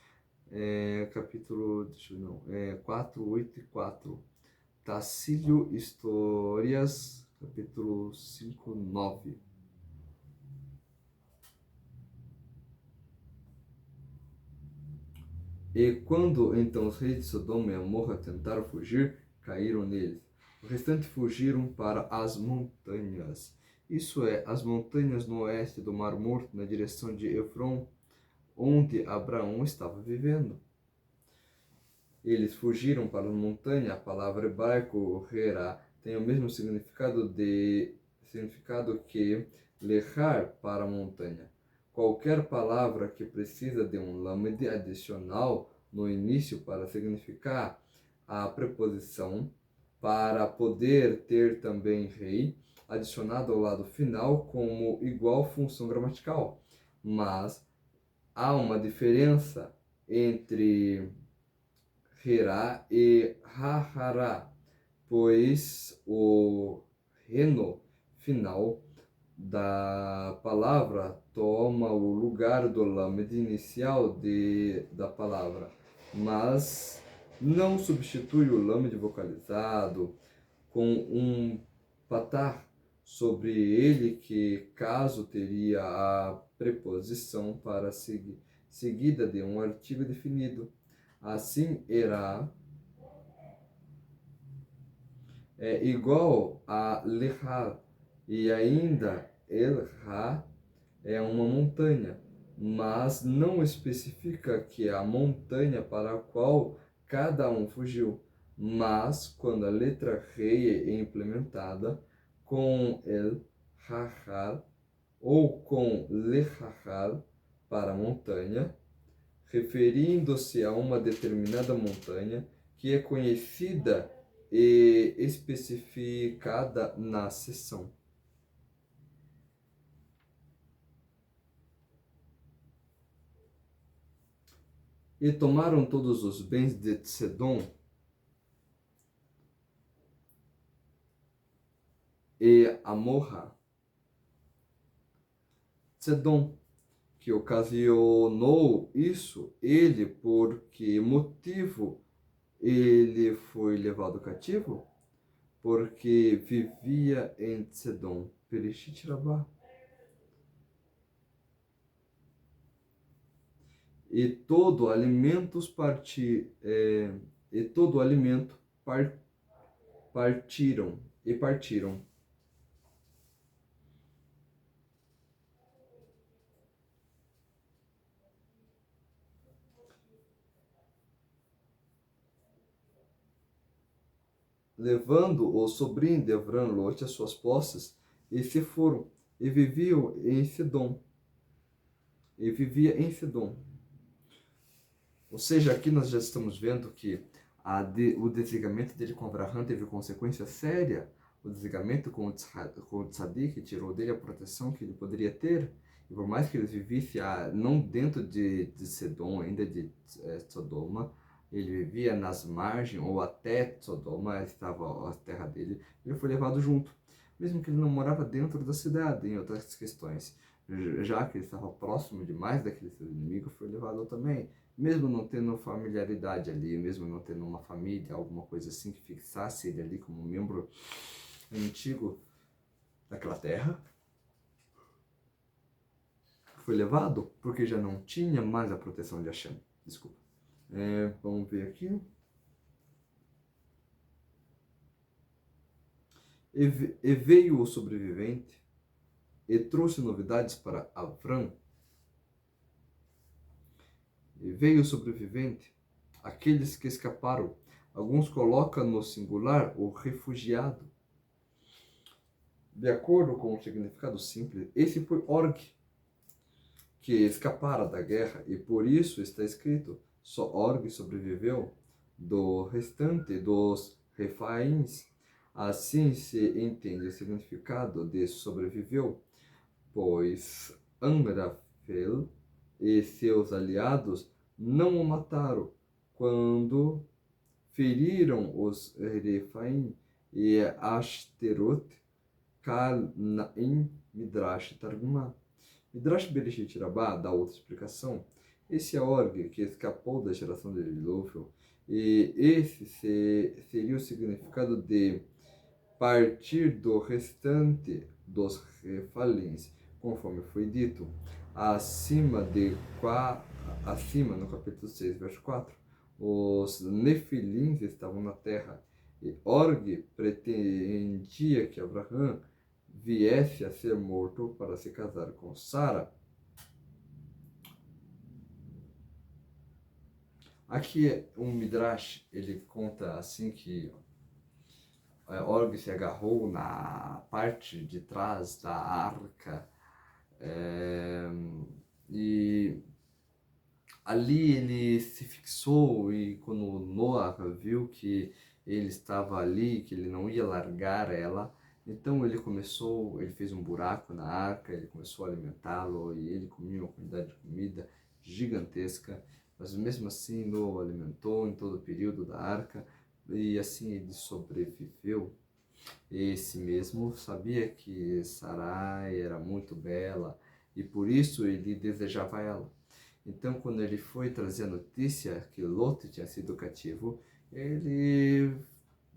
capítulo, deixa eu não, 4, 8 e 4. Tacílio Histórias, capítulo 5, 9. E quando então os reis de Sodoma e Amorra tentaram fugir, caíram neles. O restante fugiram para as montanhas. Isso é, as montanhas no oeste do Mar Morto, na direção de Efron, onde Abraão estava vivendo. Eles fugiram para a montanha. A palavra hebraico Herá tem o mesmo significado que lechar para a montanha. Qualquer palavra que precisa de um lamed adicional no início para significar a preposição, para poder ter também rei, adicionado ao lado final como igual função gramatical. Mas há uma diferença entre Herá e Hahará, pois o reno final da palavra toma o lugar do lamed inicial da palavra, mas não substitui o lamed vocalizado com um patar sobre ele que, caso teria a preposição para seguida de um artigo definido. Assim, Herá é igual a Lehar, e ainda El-Ha é uma montanha, mas não especifica que é a montanha para a qual cada um fugiu. Mas, quando a letra rei é implementada com El-Hahar ou com Lehahar para montanha, referindo-se a uma determinada montanha que é conhecida e especificada na seção. E tomaram todos os bens de Sedom e Amorra. Sedom, que ocasionou isso, ele, por que motivo ele foi levado cativo? Porque vivia em Sedom. Perishit Rabá. E todo alimento partiram, levando o sobrinho de Avram, Lot, as suas posses, e se foram, e viviam em Sedom. E vivia em Sedom. Ou seja, aqui nós já estamos vendo que o desligamento dele com Abraham teve consequência séria. O desligamento com o Tzadik tirou dele a proteção que ele poderia ter. E por mais que ele vivesse não dentro de Sedom, ainda de Sodoma, ele vivia nas margens, ou até Sodoma estava a terra dele, ele foi levado junto. mesmo que ele não morava dentro da cidade, em outras questões. Já que ele estava próximo demais daquele seu inimigo, foi levado também. Mesmo não tendo familiaridade ali, mesmo não tendo uma família, alguma coisa assim que fixasse ele ali como membro antigo daquela terra, foi levado porque já não tinha mais a proteção de Hashem. Desculpa. Vamos ver aqui. E veio o sobrevivente e trouxe novidades para Avram. E veio o sobrevivente, aqueles que escaparam. Alguns colocam no singular o refugiado. De acordo com o significado simples, esse foi Org, que escapara da guerra, e por isso está escrito, só Org sobreviveu do restante dos Refaíns. Assim se entende o significado de sobreviveu, pois Amrafel e seus aliados não o mataram quando feriram os Refaim e Ashterot, Kalnaim, Midrash Targumá. Midrash Bereshit Rabbah dá outra explicação. Esse é Org que escapou da geração de Dilúvio, e esse seria o significado de partir do restante dos refalins, conforme foi dito, acima no capítulo 6, verso 4, os nefilins estavam na terra, e Org pretendia que Abraão viesse a ser morto para se casar com Sara. Aqui um Midrash, ele conta assim que Org se agarrou na parte de trás da arca, e ali ele se fixou, e quando Noah viu que ele estava ali, que ele não ia largar ela, então ele fez um buraco na arca, ele começou a alimentá-lo, e ele comia uma quantidade de comida gigantesca, mas mesmo assim Noah alimentou em todo o período da arca, e assim ele sobreviveu. Esse mesmo sabia que Sarai era muito bela, e por isso ele desejava ela. Então, quando ele foi trazer a notícia que Lot tinha sido cativo, ele,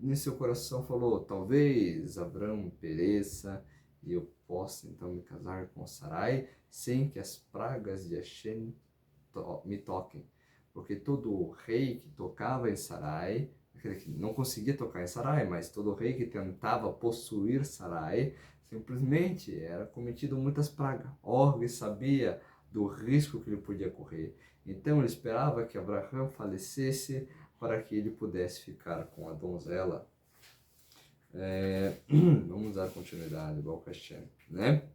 em seu coração, falou: talvez Abrão pereça e eu possa então me casar com Sarai sem que as pragas de Hashem me toquem. Porque todo rei que tocava em Sarai, que não conseguia tocar em Sarai, mas todo rei que tentava possuir Sarai, simplesmente era cometido muitas pragas. Org sabia do risco que ele podia correr. Então ele esperava que Abraão falecesse para que ele pudesse ficar com a donzela. Vamos dar continuidade, Baruch Hashem, né?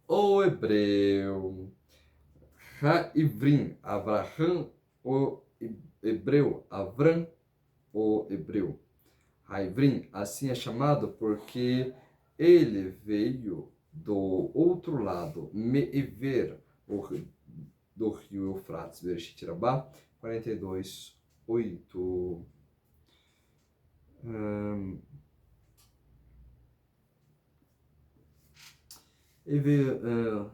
O hebreu Ha-Ivrim, Abraham, o hebreu, Avram, o hebreu. Ha-Ivrim, assim é chamado porque ele veio do outro lado, Me'ever, do rio Eufrates, Bereshit Rabbah, 42, 8. Ele veio,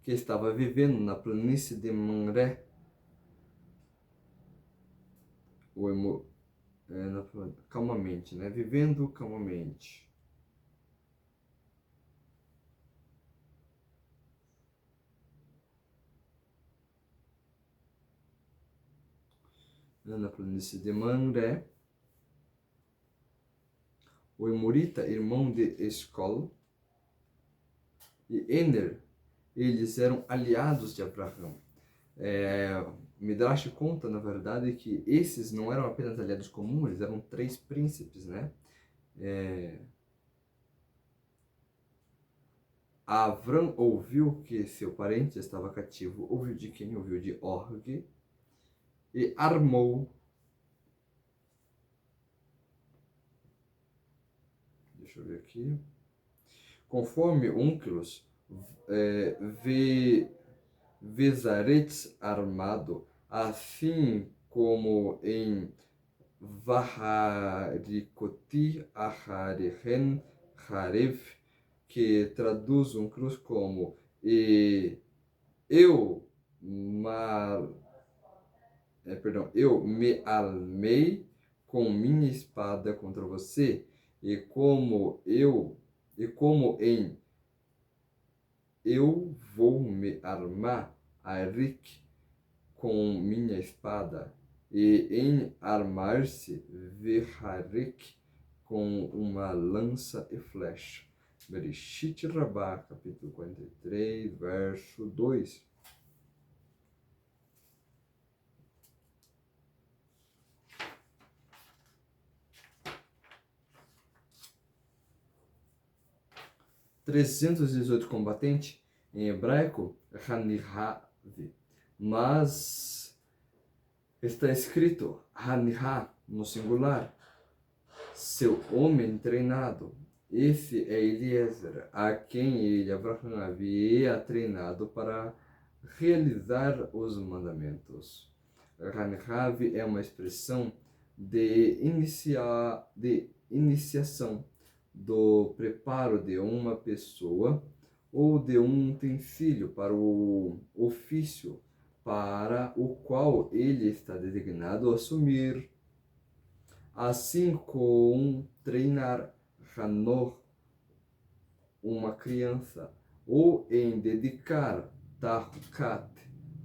que estava vivendo na planície de Manré, calmamente, né? Vivendo calmamente. Na planície de Manré, o Emorita, irmão de Escol, e Ener, eles eram aliados de Abraão. Midrash conta, na verdade, que esses não eram apenas aliados comuns, eles eram 3 príncipes, né? Avram ouviu que seu parente estava cativo, ouviu de quem? Ouviu de Org, e armou. Deixa eu ver aqui. Conforme Onkelos, Vezaretz armado, assim como em Vaharikoti Aharihen Harev, que traduz um cruz como e eu, eu me armei com minha espada contra você, e como em eu vou me armar, Arik, com minha espada, e em armar-se, Verharik, com uma lança e flecha. Bereshit Rabá, capítulo 43, verso 2. (318 combatente, em hebraico, Hanirav, mas está escrito Hanirá no singular, seu homem treinado. Esse é Eliezer, a quem ele, Abraham, havia treinado para realizar os mandamentos. Hanirav é uma expressão de iniciação, do preparo de uma pessoa ou de um utensílio para o ofício para o qual ele está designado a assumir. Assim como treinar Hanor, uma criança, ou em dedicar Tarkat,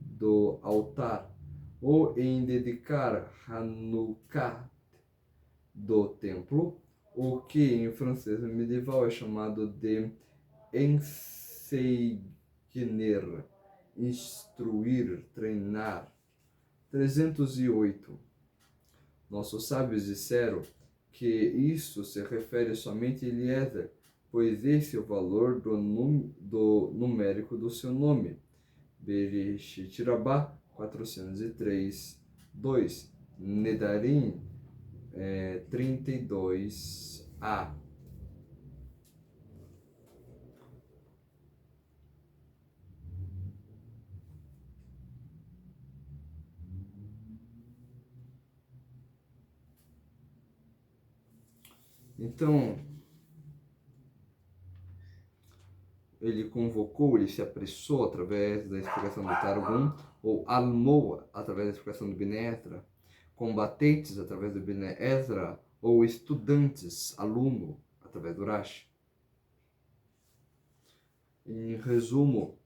do altar, ou em dedicar Hanukkah, do templo, o que em francês medieval é chamado de enseigner, instruir, treinar. 308. Nossos sábios disseram que isso se refere somente a Eliezer, pois esse é o valor do numérico do seu nome. Bereshit Rabá 403, 2. Nedarim 32a. Então, ele se apressou através da explicação do Targum, ou armou através da explicação do Bnei Ezra, combatentes através do Bnei Ezra, ou estudantes, aluno, através do Rashi. Em resumo,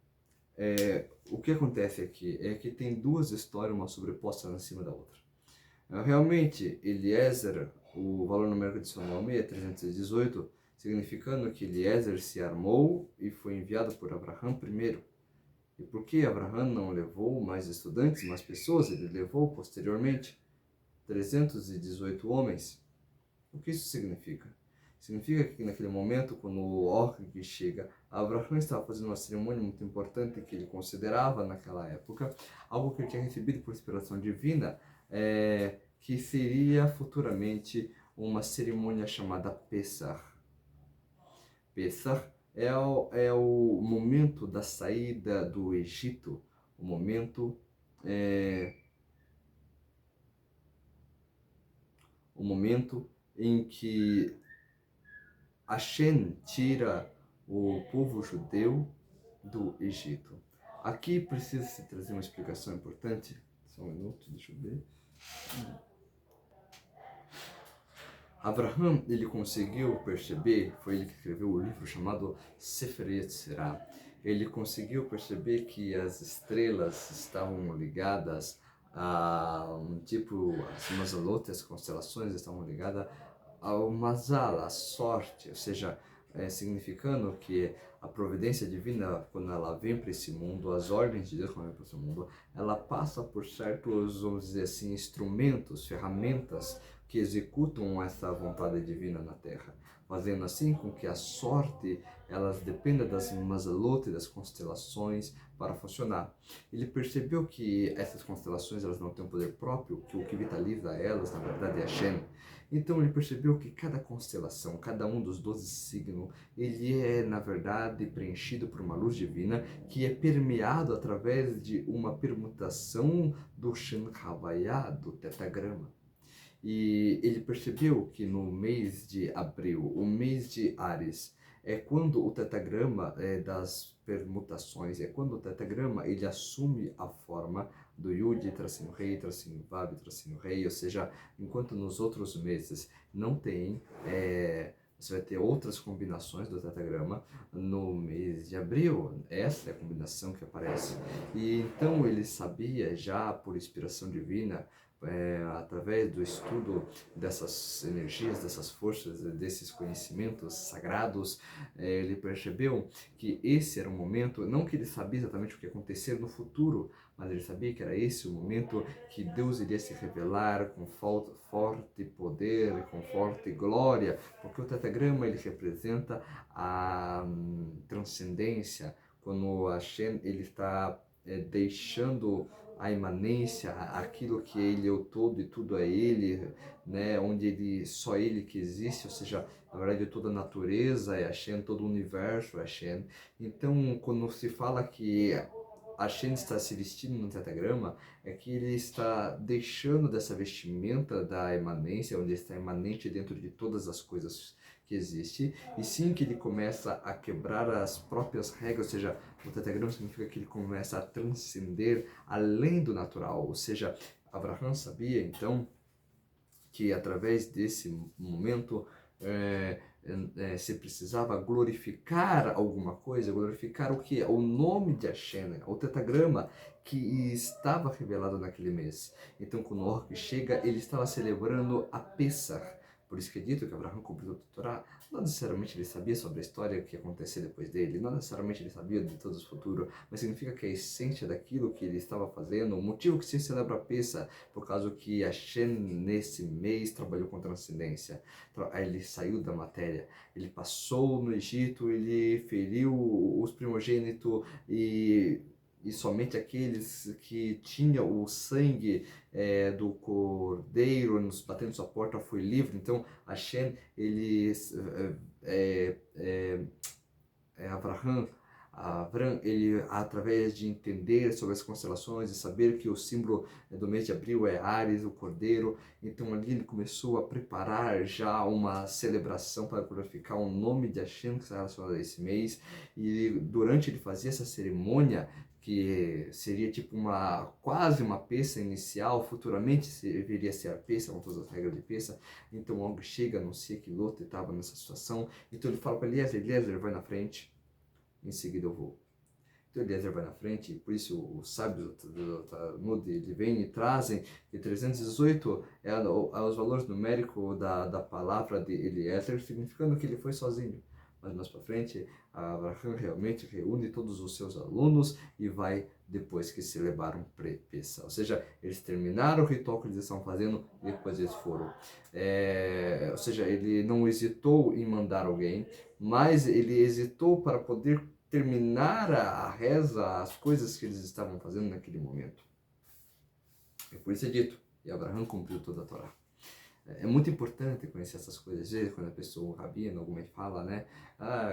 o que acontece aqui é que tem duas histórias, uma sobreposta em cima da outra. Realmente, Eliezer, o valor numérico de seu nome é 318, significando que Eliezer se armou e foi enviado por Abraham primeiro. E por que Abraham não levou mais estudantes, mais pessoas? Ele levou posteriormente 318 homens. O que isso significa? Significa que naquele momento, quando o Org chega, Abraham estava fazendo uma cerimônia muito importante que ele considerava naquela época, algo que ele tinha recebido por inspiração divina, que seria futuramente uma cerimônia chamada Pesach. Pesach é o momento da saída do Egito, o momento em que Hashem tira o povo judeu do Egito. Aqui precisa se trazer uma explicação importante. Só um minuto, deixa eu ver. Abraham, ele conseguiu perceber, foi ele que escreveu o livro chamado Sefer Yetzirah. Ele conseguiu perceber que as estrelas estavam ligadas as mazalot, as constelações estavam ligadas ao mazal, à sorte, ou seja, significando que a providência divina, quando ela vem para esse mundo, as ordens de Deus quando vem para esse mundo, ela passa por certos, vamos dizer assim, instrumentos, ferramentas que executam essa vontade divina na Terra, fazendo assim com que a sorte elas dependa das mazalot, das constelações para funcionar. Ele percebeu que essas constelações elas não têm um poder próprio, que o que vitaliza elas na verdade é Hashem. Então ele percebeu que cada constelação, cada um dos 12 signos, ele é na verdade preenchido por uma luz divina que é permeado através de uma permutação do Shem Havaiah, do tetagrama. E ele percebeu que no mês de abril, o mês de Áries, é quando o tetagrama das permutações, é quando o tetagrama ele assume a forma do Yud, tracinho rei, tracinho Vav, tracinho rei, ou seja, enquanto nos outros meses não tem, você vai ter outras combinações do tetagrama, no mês de abril, essa é a combinação que aparece. E então ele sabia já por inspiração divina, através do estudo dessas energias, dessas forças, desses conhecimentos sagrados, ele percebeu que esse era o momento, não que ele sabia exatamente o que ia acontecer no futuro, mas ele sabia que era esse o momento que Deus iria se revelar com forte poder, com forte glória, porque o tetagrama ele representa a transcendência, quando Hashem ele está deixando a imanência, aquilo que ele é o todo e tudo é ele, né, onde ele só ele que existe, ou seja, na verdade toda a natureza é Hashem, todo o universo é Hashem. Então, quando se fala que Hashem está se vestindo no tetagrama, é que ele está deixando dessa vestimenta da emanência, onde está imanente dentro de todas as coisas que existe, e sim que ele começa a quebrar as próprias regras, ou seja, o tetagrama significa que ele começa a transcender além do natural, ou seja, Abraham sabia então que através desse momento se precisava glorificar alguma coisa, glorificar o que? O nome de Hashem, o tetagrama que estava revelado naquele mês. Então, quando o orc chega, ele estava celebrando a Pessah. Por isso que é dito que Abraão cumpriu a Torá. Não necessariamente ele sabia sobre a história que ia acontecer depois dele, não necessariamente ele sabia de todo o futuro, mas significa que a essência daquilo que ele estava fazendo, o motivo que se celebra a Pessah, por causa que Hashem nesse mês trabalhou com transcendência. Aí ele saiu da matéria, ele passou no Egito, ele feriu os primogênitos e somente aqueles que tinham o sangue do cordeiro nos batendo sua porta foi livre. Então Hashem, ele Abraham, ele, através de entender sobre as constelações e saber que o símbolo do mês de abril é Áries, o cordeiro, então ali ele começou a preparar já uma celebração para glorificar o nome de Hashem que está relacionado a esse mês, e durante ele fazia essa cerimônia, que seria tipo quase uma peça inicial, futuramente viria a ser a peça, com todas as regras de peça. Então algo chega, anuncia que Lot estava nessa situação, então ele fala para Eliezer, vai na frente, em seguida eu vou. Então Eliezer vai na frente, e por isso os sábios do Talmud ele vem e trazem que 318 é os valores numéricos da palavra de Eliezer, significando que ele foi sozinho. Mas mais para frente, Abraham realmente reúne todos os seus alunos e vai depois que celebraram Pessah. Ou seja, eles terminaram o ritual que eles estavam fazendo e depois eles foram. Ou seja, ele não hesitou em mandar alguém, mas ele hesitou para poder terminar a reza, as coisas que eles estavam fazendo naquele momento. E por isso é dito, e Abraham cumpriu toda a Torá. É muito importante conhecer essas coisas. Às vezes, quando a pessoa, o rabino, alguém fala, né?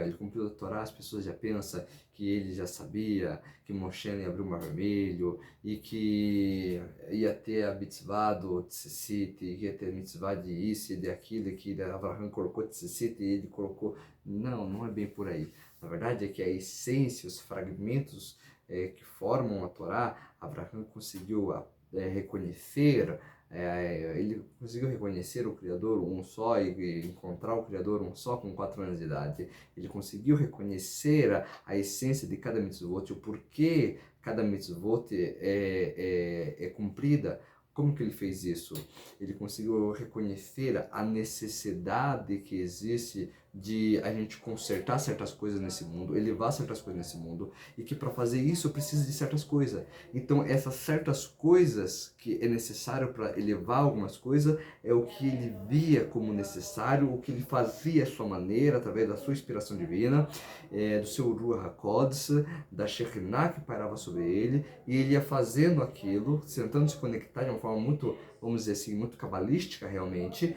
Ele cumpriu a Torá, as pessoas já pensam que ele já sabia que Moshe ia abrir o Mar Vermelho e que ia ter a mitzvah do tzitzit, ia ter a mitzvah de isso e de aquilo, que Abraham colocou tzitzit e ele colocou... Não, não é bem por aí. Na verdade, é que a essência, os fragmentos que formam a Torá, Abraham conseguiu reconhecer... ele conseguiu reconhecer o Criador um só e encontrar o Criador um só com 4 anos de idade. Ele conseguiu reconhecer a essência de cada mitzvot, o porquê cada mitzvot é cumprida. Como que ele fez isso? Ele conseguiu reconhecer a necessidade que existe de a gente consertar certas coisas nesse mundo, elevar certas coisas nesse mundo, e que para fazer isso precisa de certas coisas. Então essas certas coisas que é necessário para elevar algumas coisas é o que ele via como necessário, o que ele fazia à sua maneira, através da sua inspiração divina, do seu Ruach HaKodesh, da Shekhinah que pairava sobre ele, e ele ia fazendo aquilo, tentando se conectar de uma forma muito, vamos dizer assim, muito cabalística realmente,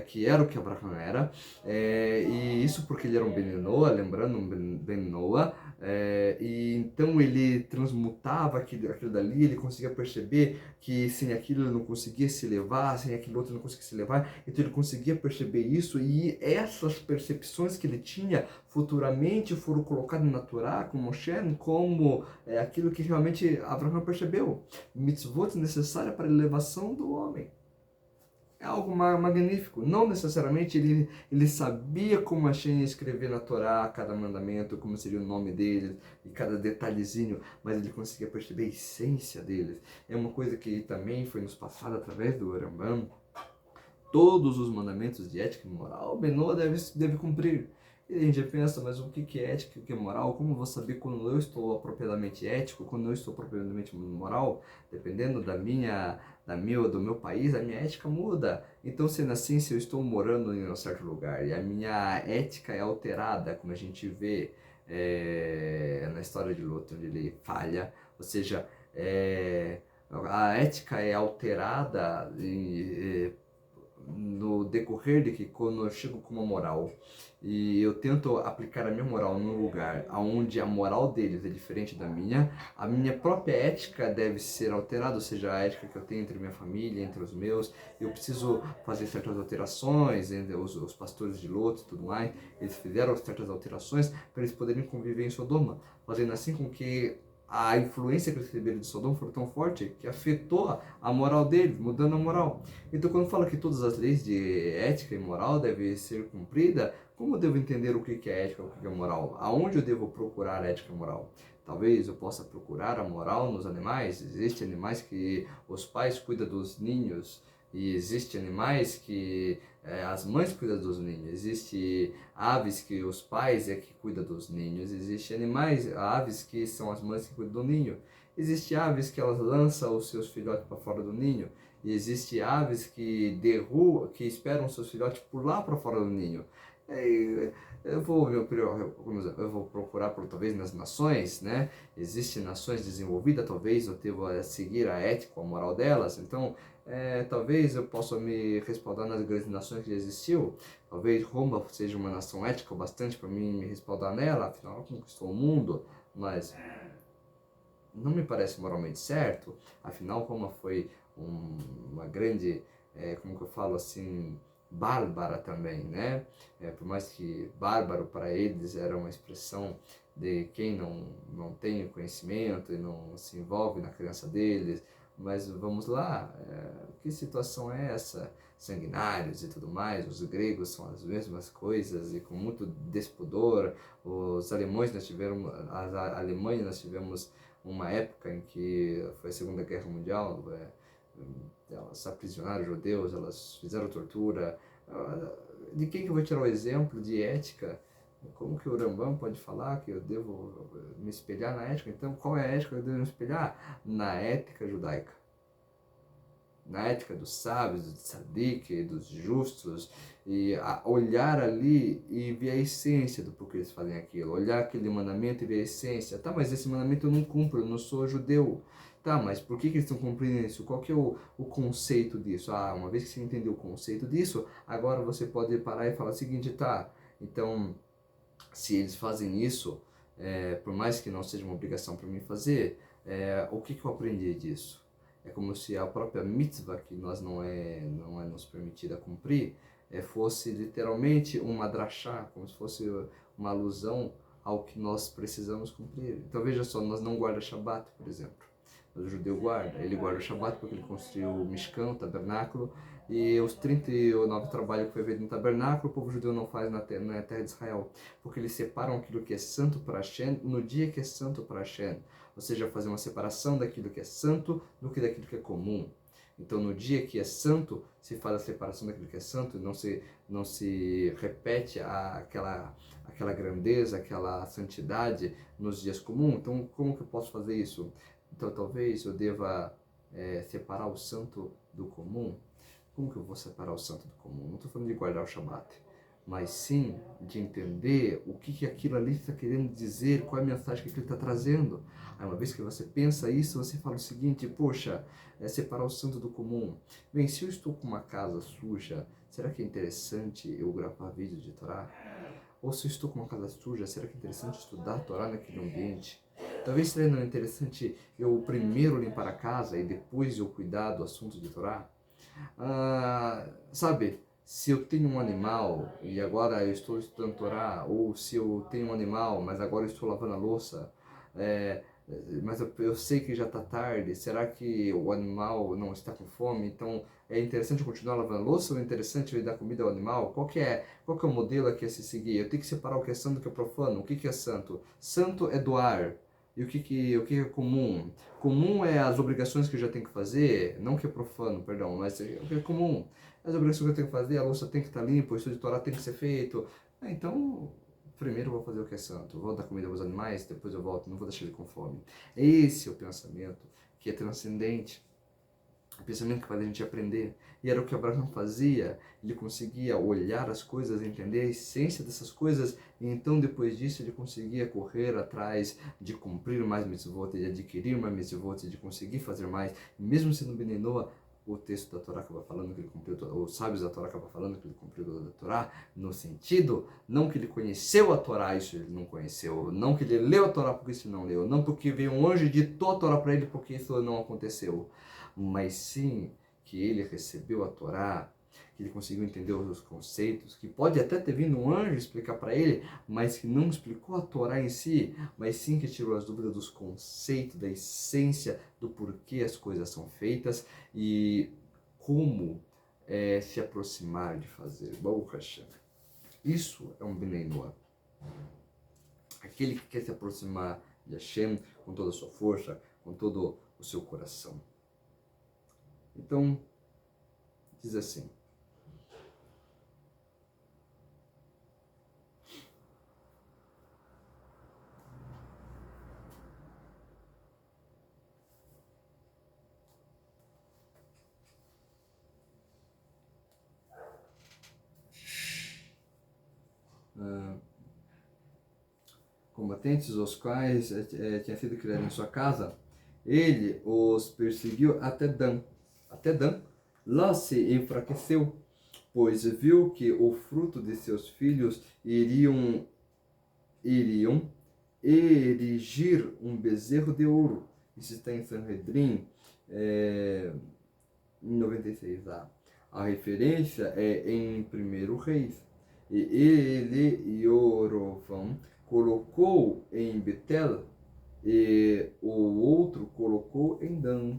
que era o que Abraham era, e isso porque ele era um Ben Noah, lembrando, um Ben Noah, E então ele transmutava aquilo dali, ele conseguia perceber que sem aquilo ele não conseguia se elevar, sem aquilo outro ele não conseguia se elevar, então ele conseguia perceber isso, e essas percepções que ele tinha futuramente foram colocadas na Torá, como Shem, como aquilo que realmente Abraão percebeu, mitzvot necessária para a elevação do homem. É algo magnífico. Não necessariamente ele sabia como Hashem ia escrever na Torá cada mandamento, como seria o nome deles e cada detalhezinho, mas ele conseguia perceber a essência deles. É uma coisa que também foi nos passada através do Rambam. Todos os mandamentos de ética e moral, Benoa deve cumprir. E a gente pensa, mas o que é ética e o que é moral? Como eu vou saber quando eu estou apropriadamente ético, quando eu estou apropriadamente moral? Dependendo do meu país, a minha ética muda. Então, sendo assim, se eu estou morando em um certo lugar e a minha ética é alterada, como a gente vê na história de Lot, onde ele falha, ou seja, a ética é alterada no decorrer de que quando eu chego com uma moral e eu tento aplicar a minha moral num lugar onde a moral deles é diferente da minha, a minha própria ética deve ser alterada, ou seja, a ética que eu tenho entre minha família, entre os meus, eu preciso fazer certas alterações, entre os pastores de Lot e tudo mais, eles fizeram certas alterações para eles poderem conviver em Sodoma, fazendo assim com que a influência que eles receberam de Sodoma foi tão forte que afetou a moral deles, mudando a moral. Então, quando fala que todas as leis de ética e moral devem ser cumpridas, como eu devo entender o que é ética e o que é moral? Aonde eu devo procurar ética e moral? Talvez eu possa procurar a moral nos animais. Existem animais que os pais cuidam dos ninhos, e existem animais que as mães cuidam dos ninhos. Existem aves que os pais é que cuidam dos ninhos. Existem aves que são as mães que cuidam do ninho. Existem aves que elas lançam os seus filhotes para fora do ninho. E existem aves que que esperam seus filhotes pular para fora do ninho. Eu vou procurar por talvez nas nações, né? Existem nações desenvolvidas, talvez eu deva seguir a ética, a moral delas. Então, talvez eu possa me respaldar nas grandes nações que já existiu. Talvez Roma seja uma nação ética o bastante para mim me respaldar nela, afinal ela conquistou o mundo, mas não me parece moralmente certo. Afinal, Roma foi uma grande, como que eu falo assim, bárbara também, né? Por mais que bárbaro para eles era uma expressão de quem não tem conhecimento e não se envolve na criança deles. Mas vamos lá, que situação é essa? Sanguinários e tudo mais, os gregos são as mesmas coisas e com muito despudor. Os alemães a Alemanha nós tivemos uma época em que foi a Segunda Guerra Mundial, elas aprisionaram judeus, elas fizeram tortura. De quem que eu vou tirar o exemplo de ética? Como que o Rambam pode falar que eu devo me espelhar na ética? Então, qual é a ética que eu devo me espelhar? Na ética judaica. Na ética dos sábios, do tzadik, dos justos, e olhar ali e ver a essência do porquê eles fazem aquilo. Olhar aquele mandamento e ver a essência. Tá, mas esse mandamento eu não cumpro, eu não sou judeu. Tá, mas por que eles estão cumprindo isso? Qual que é o conceito disso? Uma vez que você entendeu o conceito disso, agora você pode parar e falar o seguinte, tá, então, se eles fazem isso, por mais que não seja uma obrigação para mim fazer, o que eu aprendi disso? É como se a própria mitzvah, que nós não é nos permitida cumprir, fosse literalmente uma drachá, como se fosse uma alusão ao que nós precisamos cumprir. Então veja só, nós não guardamos Shabat, por exemplo. O judeu guarda, ele guarda o Shabat porque ele construiu o Mishkan, o tabernáculo, e os 39 trabalhos que foi feito no tabernáculo, o povo judeu não faz na terra de Israel, porque eles separam aquilo que é santo para Hashem no dia que é santo para Hashem, ou seja, fazer uma separação daquilo que é santo do que daquilo que é comum. Então, no dia que é santo, se faz a separação daquilo que é santo, não se repete aquela grandeza, aquela santidade nos dias comuns. Então, como que eu posso fazer isso? Então, talvez eu deva separar o santo do comum. Como que eu vou separar o santo do comum? Não estou falando de guardar o Shabat, mas sim de entender o que aquilo ali está querendo dizer, qual é a mensagem que ele está trazendo. Aí, uma vez que você pensa isso, você fala o seguinte, poxa, separar o santo do comum. Bem, se eu estou com uma casa suja, será que é interessante eu gravar vídeos de Torá? Ou se eu estou com uma casa suja, será que é interessante estudar a Torá naquele ambiente? Talvez seria não interessante eu primeiro limpar a casa e depois eu cuidar do assunto de Torá? Sabe, se eu tenho um animal e agora eu estou estudando Torá, ou se eu tenho um animal, mas agora eu estou lavando a louça, é, mas eu sei que já está tarde, será que o animal não está com fome? Então é interessante eu continuar lavando a louça ou é interessante eu dar comida ao animal? Qual que é o modelo aqui a se seguir? Eu tenho que separar o que é santo do que é profano. O que é santo? Santo é doar. E o que é comum? Comum é as obrigações que eu já tenho que fazer, não que é profano, perdão, mas o que é comum. As obrigações que eu tenho que fazer, a louça tem que estar limpa, o estudo de Torá tem que ser feito. Então, primeiro eu vou fazer o que é santo, vou dar comida aos animais, depois eu volto, não vou deixar ele com fome. Esse é o pensamento que é transcendente. O pensamento que faz a gente aprender. E era o que Abraão fazia. Ele conseguia olhar as coisas, entender a essência dessas coisas, e então depois disso ele conseguia correr atrás de cumprir mais mitzvot, de adquirir mais mitzvot, de conseguir fazer mais. E mesmo sendo Ben Noa, o texto da Torá acaba falando que ele cumpriu, os sábios da Torá acabam falando que ele cumpriu toda a Torá, no sentido, não que ele conheceu a Torá, isso ele não conheceu, não que ele leu a Torá porque isso ele não leu, não porque veio um anjo e ditou a Torá para ele porque isso não aconteceu, mas sim que ele recebeu a Torá, que ele conseguiu entender os conceitos, que pode até ter vindo um anjo explicar para ele, mas que não explicou a Torá em si, mas sim que tirou as dúvidas dos conceitos, da essência, do porquê as coisas são feitas e como se aproximar de fazer. Baruch Hashem. Isso é um Bnei Noah. Aquele que quer se aproximar de Hashem com toda a sua força, com todo o seu coração. Então, diz assim: combatentes, os quais tinha sido criado em sua casa, ele os perseguiu até Dan. Até Dan, lá se enfraqueceu, pois viu que o fruto de seus filhos iriam erigir um bezerro de ouro. Isso está em Sanhedrin 96a. A referência é em 1 Reis. E ele, Yorovão, colocou em Betel e o outro colocou em Dan.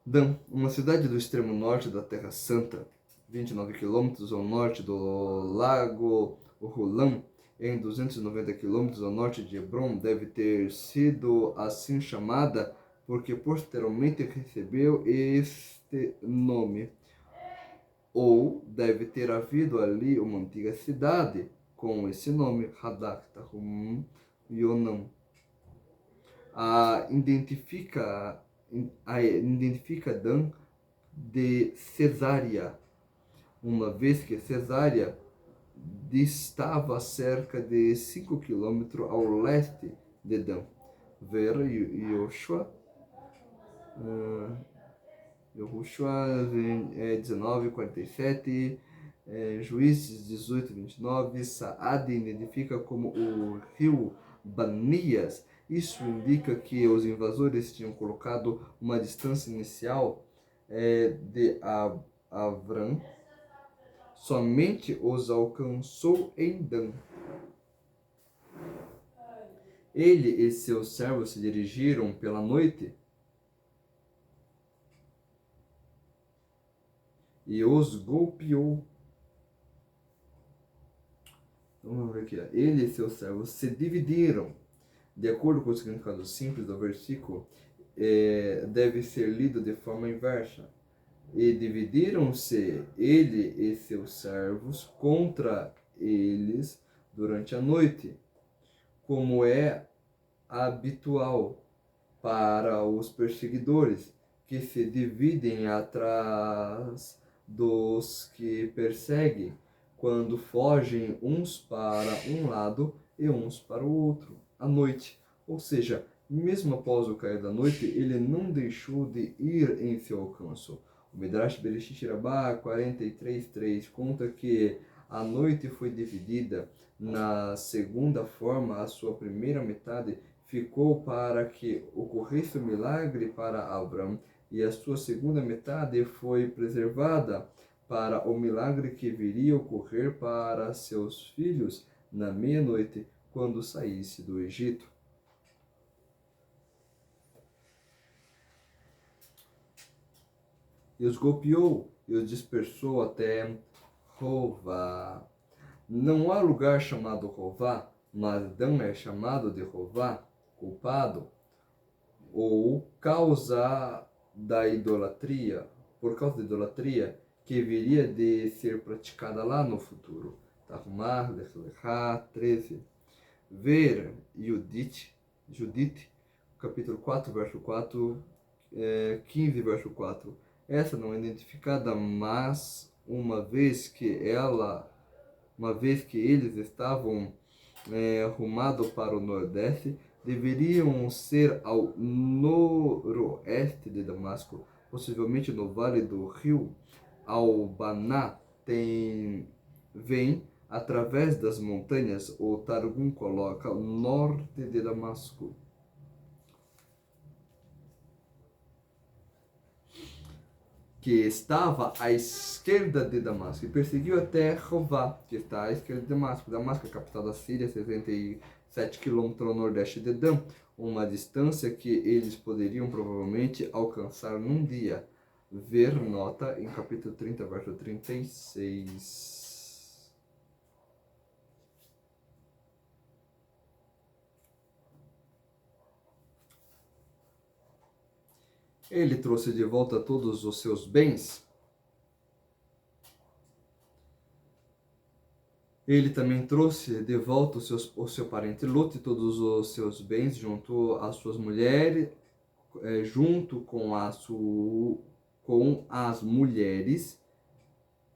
Dan, uma cidade do extremo norte da Terra Santa, 29 quilômetros ao norte do Lago Rolam, em 290 quilômetros ao norte de Hebron, deve ter sido assim chamada porque posteriormente recebeu este nome. Ou deve ter havido ali uma antiga cidade com esse nome, Hadak Tahum Yonam. Identifica Dan de Cesária, uma vez que Cesária distava cerca de 5 quilômetros ao leste de Dan. Ver Yoshua, Yoshua 19:47, Juízes 18:29, Saad identifica como o rio Banias. Isso indica que os invasores tinham colocado uma distância inicial de Avram, somente os alcançou em Dan. Ele e seus servos se dirigiram pela noite e os golpeou. Então, vamos ver aqui. Ele e seus servos se dividiram. De acordo com o significado simples do versículo, deve ser lido de forma inversa. E dividiram-se ele e seus servos contra eles durante a noite, como é habitual para os perseguidores, que se dividem atrás dos que perseguem, quando fogem uns para um lado e uns para o outro, à noite. Ou seja, Mesmo após o cair da noite, ele não deixou de ir em seu alcance. O Midrash Bereshit Rabbah 43:3 conta que a noite foi dividida na segunda forma, a sua primeira metade ficou para que ocorresse o milagre para Abraão, e a sua segunda metade foi preservada para o milagre que viria a ocorrer para seus filhos na meia-noite, quando saísse do Egito. E os golpeou e os dispersou até Rová. Não há lugar chamado Rová, mas Dan é chamado de Rová, culpado, ou causa da idolatria, por causa da idolatria que viria de ser praticada lá no futuro. Tarumar, Lech Lechá 13. Ver Judite, capítulo 4, verso 4, 15, verso 4. Essa não é identificada, mas uma vez que eles estavam rumados para o nordeste, deveriam ser ao noroeste de Damasco, possivelmente no vale do rio Albaná, vem através das montanhas. O Targum coloca o norte de Damasco. Que estava à esquerda de Damasco, e perseguiu até Rová, que está à esquerda de Damasco. Damasco é a capital da Síria, 67 quilômetros ao nordeste de Dan, uma distância que eles poderiam provavelmente alcançar num dia. Ver nota em capítulo 30, verso 36. Ele trouxe de volta todos os seus bens. Ele também trouxe de volta o seu parente Lot e todos os seus bens junto às suas mulheres, junto com as mulheres,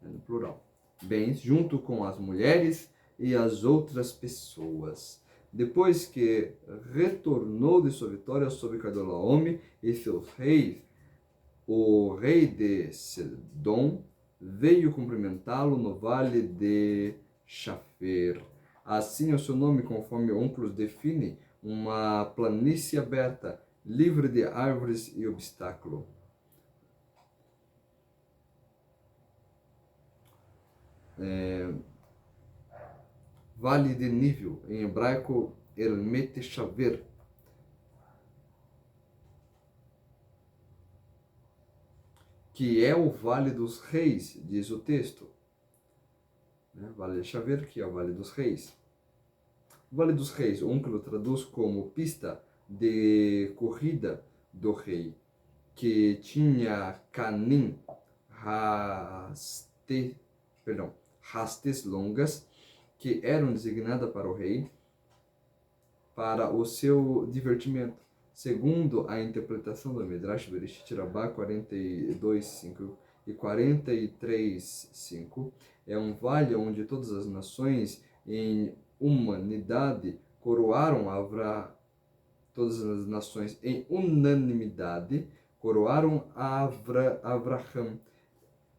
no plural, bens, junto com as mulheres e as outras pessoas. Depois que retornou de sua vitória sobre Cadorlaome e seus reis, o rei de Sedom veio cumprimentá-lo no vale de Shafer. Assim o seu nome, conforme Onkelos define, uma planície aberta, livre de árvores e obstáculo. Vale de nível, em hebraico, Elmete Shaver. Que é o Vale dos Reis, diz o texto. Vale de Shaver, que é o Vale dos Reis. O Vale dos Reis, Onkelos traduz como pista de corrida do rei, que tinha canim, hastes longas, que eram designadas para o rei, para o seu divertimento. Segundo a interpretação do Midrash Bereshit Rabbah 42:5 e 43:5, é um vale onde todas as nações em humanidade coroaram todas as nações em unanimidade coroaram Avraham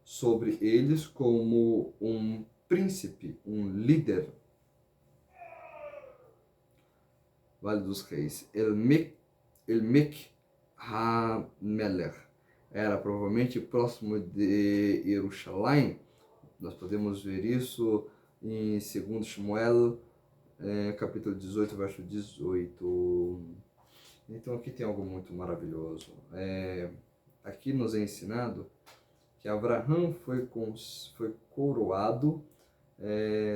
sobre eles como um príncipe, um líder. Vale dos Reis, Elmek HaMelech, era provavelmente próximo de Jerusalém. Nós podemos ver isso em 2 Shmuel, capítulo 18, verso 18. Então aqui tem algo muito maravilhoso. Aqui nos é ensinado que Abraão foi coroado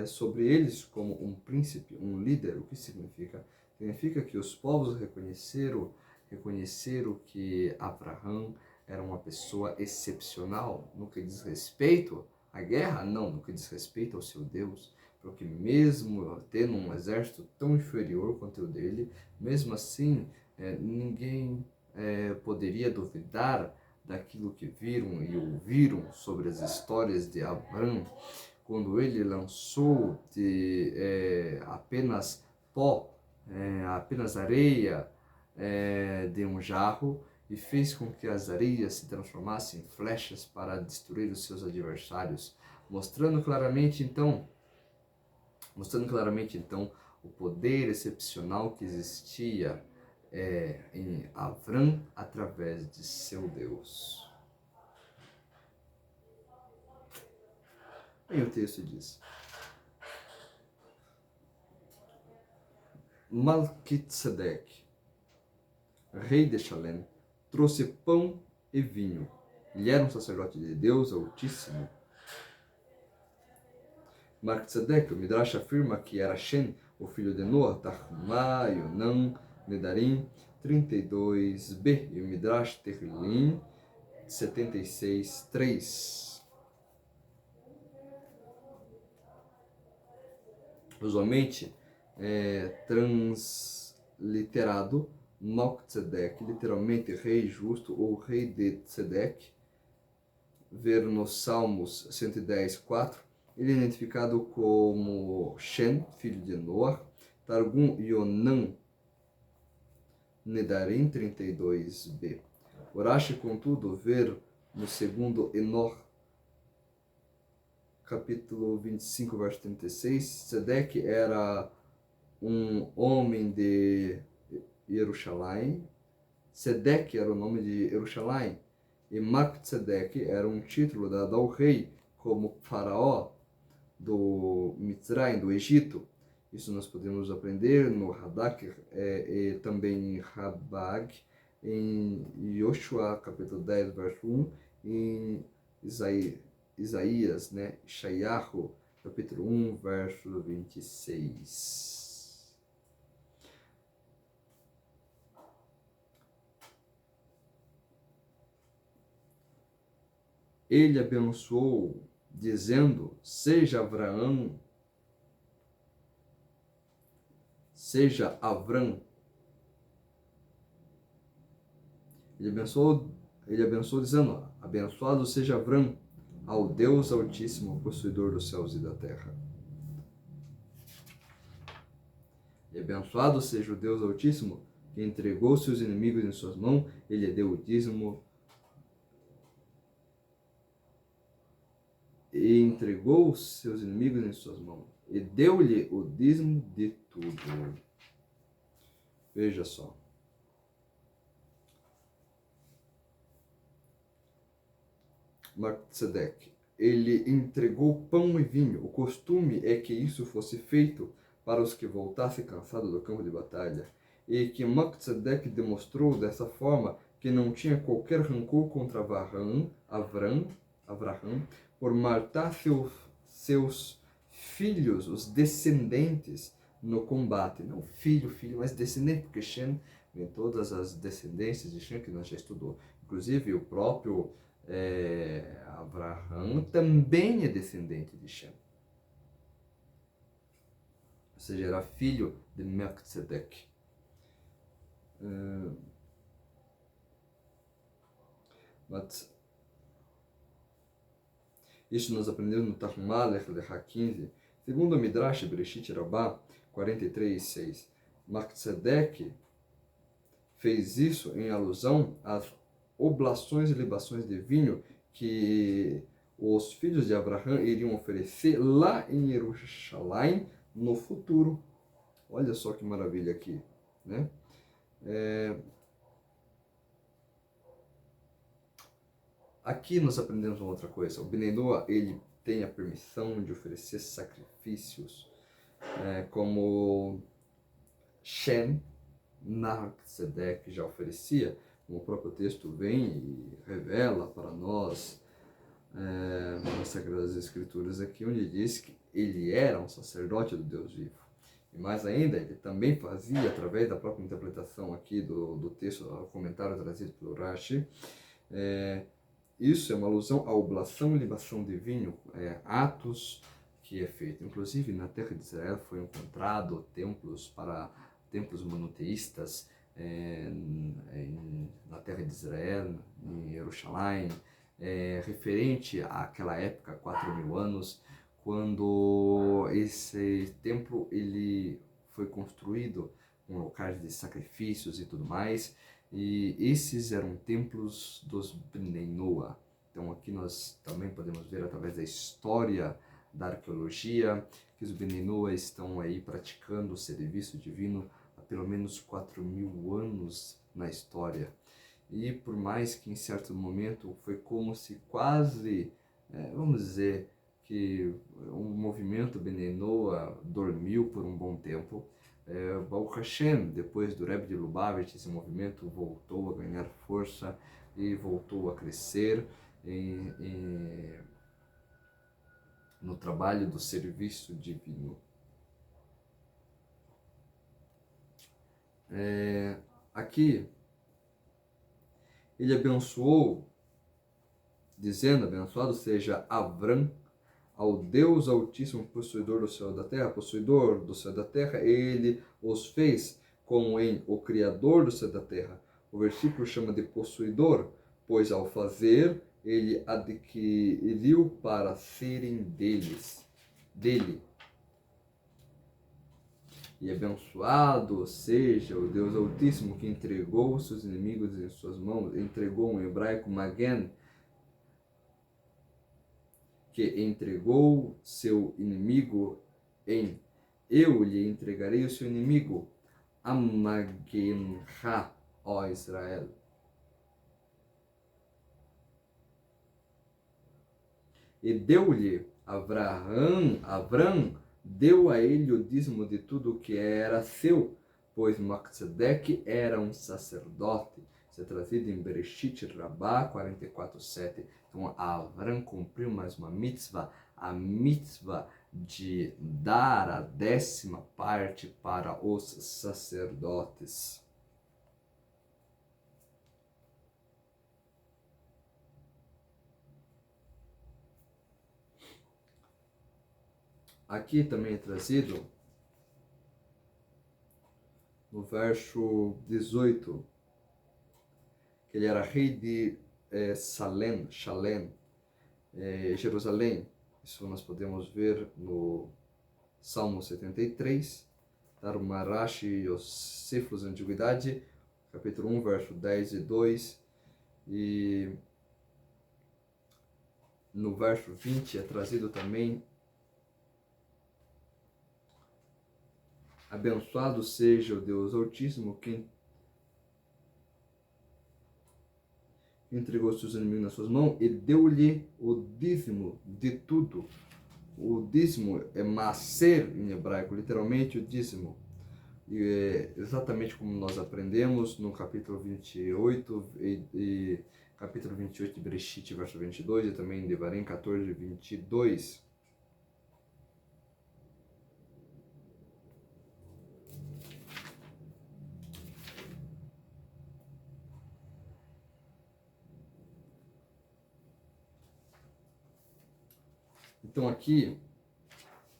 sobre eles como um príncipe, um líder. O que significa? Significa que os povos reconheceram que Abraão era uma pessoa excepcional no que diz respeito à guerra, não, no que diz respeito ao seu Deus, porque mesmo tendo um exército tão inferior quanto o dele, mesmo assim ninguém poderia duvidar daquilo que viram e ouviram sobre as histórias de Abraão, quando ele lançou de apenas pó, apenas areia, de um jarro e fez com que as areias se transformassem em flechas para destruir os seus adversários, mostrando claramente então o poder excepcional que existia em Avram através de seu Deus. Aí o texto diz: Malquitzedec, rei de Shalem, trouxe pão e vinho. Ele era um sacerdote de Deus Altíssimo. Malquitzedec, o Midrash afirma que era Shem, o filho de Noah, Tahumá, Yonam, Nedarim, 32b, e o Midrash Tehillim, 76:3. Usualmente transliterado Malquitzedec, literalmente rei justo ou rei de Tzedek. Ver nos Salmos 110:4, ele é identificado como Shem, filho de Noah. Targum Yonam Nedarim 32b. Urashi, contudo, ver no segundo Enoch, capítulo 25, verso 36, Tzedek era um homem de Jerusalém. Tzedek era o nome de Jerusalém. E Malquitzedec era um título dado ao rei como faraó do Mitzrayim, do Egito. Isso nós podemos aprender no Radak e também em Rabag, em Yoshua, capítulo 10, verso 1, em Isaías, né? Shayahu, capítulo 1, verso 26. Ele abençoou, dizendo: seja Avram, Ele abençoou dizendo: abençoado seja Avram, ao Deus Altíssimo, possuidor dos céus e da terra. E abençoado seja o Deus Altíssimo, que entregou seus inimigos em suas mãos. Ele deu o dízimo e entregou seus inimigos em suas mãos, e deu-lhe o dízimo de tudo. Veja só. Malquitzedec, ele entregou pão e vinho. O costume é que isso fosse feito para os que voltassem cansados do campo de batalha, e que Malquitzedec demonstrou dessa forma que não tinha qualquer rancor contra Avraham, por matar seus filhos, os descendentes, no combate. Não filho, mas descendente, porque Shem vem todas as descendências de Shem que nós já estudou. Inclusive o próprio Avraham também é descendente de Shem. Ou seja, era filho de Melquisedeque. Isso nós aprendemos no Tahumá Lecha 15. Segundo o Midrash Bereshit Rabbah 43:6. Melquisedeque fez isso em alusão às oblações e libações de vinho que os filhos de Abraão iriam oferecer lá em Jerusalém no futuro. Olha só que maravilha aqui, né? Aqui nós aprendemos uma outra coisa. O Bnei Noah, ele tem a permissão de oferecer sacrifícios, como Shem, Melquisedeque já oferecia, como o próprio texto vem e revela para nós nas Sagradas Escrituras aqui, onde diz que ele era um sacerdote do Deus vivo. E mais ainda, ele também fazia, através da própria interpretação aqui do texto, o comentário trazido pelo Rashi, isso é uma alusão à oblação e libação de vinho, atos que é feito. Inclusive, na terra de Israel foi encontrado templos monoteístas, na terra de Israel, em Jerusalém, referente àquela época, 4.000 anos, quando esse templo ele foi construído com locais de sacrifícios e tudo mais. E esses eram templos dos Bnei Noah. Então aqui nós também podemos ver através da história da arqueologia que os Bnei Noah estão aí praticando o serviço divino há pelo menos 4.000 anos na história. E por mais que em certo momento foi como se quase, vamos dizer, que o movimento Bnei Noah dormiu por um bom tempo, Baruch Hashem, depois do Rebbe de Lubavitch, esse movimento voltou a ganhar força e voltou a crescer no trabalho do serviço divino. Aqui, ele abençoou, dizendo, abençoado seja Avram, ao Deus Altíssimo, possuidor do céu e da terra, possuidor do céu e da terra, ele os fez como em o Criador do céu e da terra. O versículo chama de possuidor, pois ao fazer, ele adquiriu para serem dele. E abençoado seja o Deus Altíssimo que entregou os seus inimigos em suas mãos, entregou em hebraico Magen, que entregou seu inimigo em eu lhe entregarei o seu inimigo, Amagenha, ó Israel. E deu-lhe Avram deu a ele o dízimo de tudo que era seu, pois Melquisedeque era um sacerdote. Isso é trazido em Bereshit Rabá 44:7. Então Avram cumpriu mais uma mitzvah, a mitzvah de dar a 10ª parte para os sacerdotes. Aqui também é trazido no verso 18, que ele era rei de Shalem, Jerusalém. Isso nós podemos ver no Salmo 73, Tarumarashi e os Cifros da Antiguidade, capítulo 1, verso 10 e 2. E no verso 20 é trazido também: abençoado seja o Deus Altíssimo, que entregou seus inimigos nas suas mãos e deu-lhe o dízimo de tudo. O dízimo é maser em hebraico, literalmente o dízimo. E é exatamente como nós aprendemos no capítulo 28 e capítulo 28 de Bereshit, verso 22, e também em Devarim 14, 22. Então aqui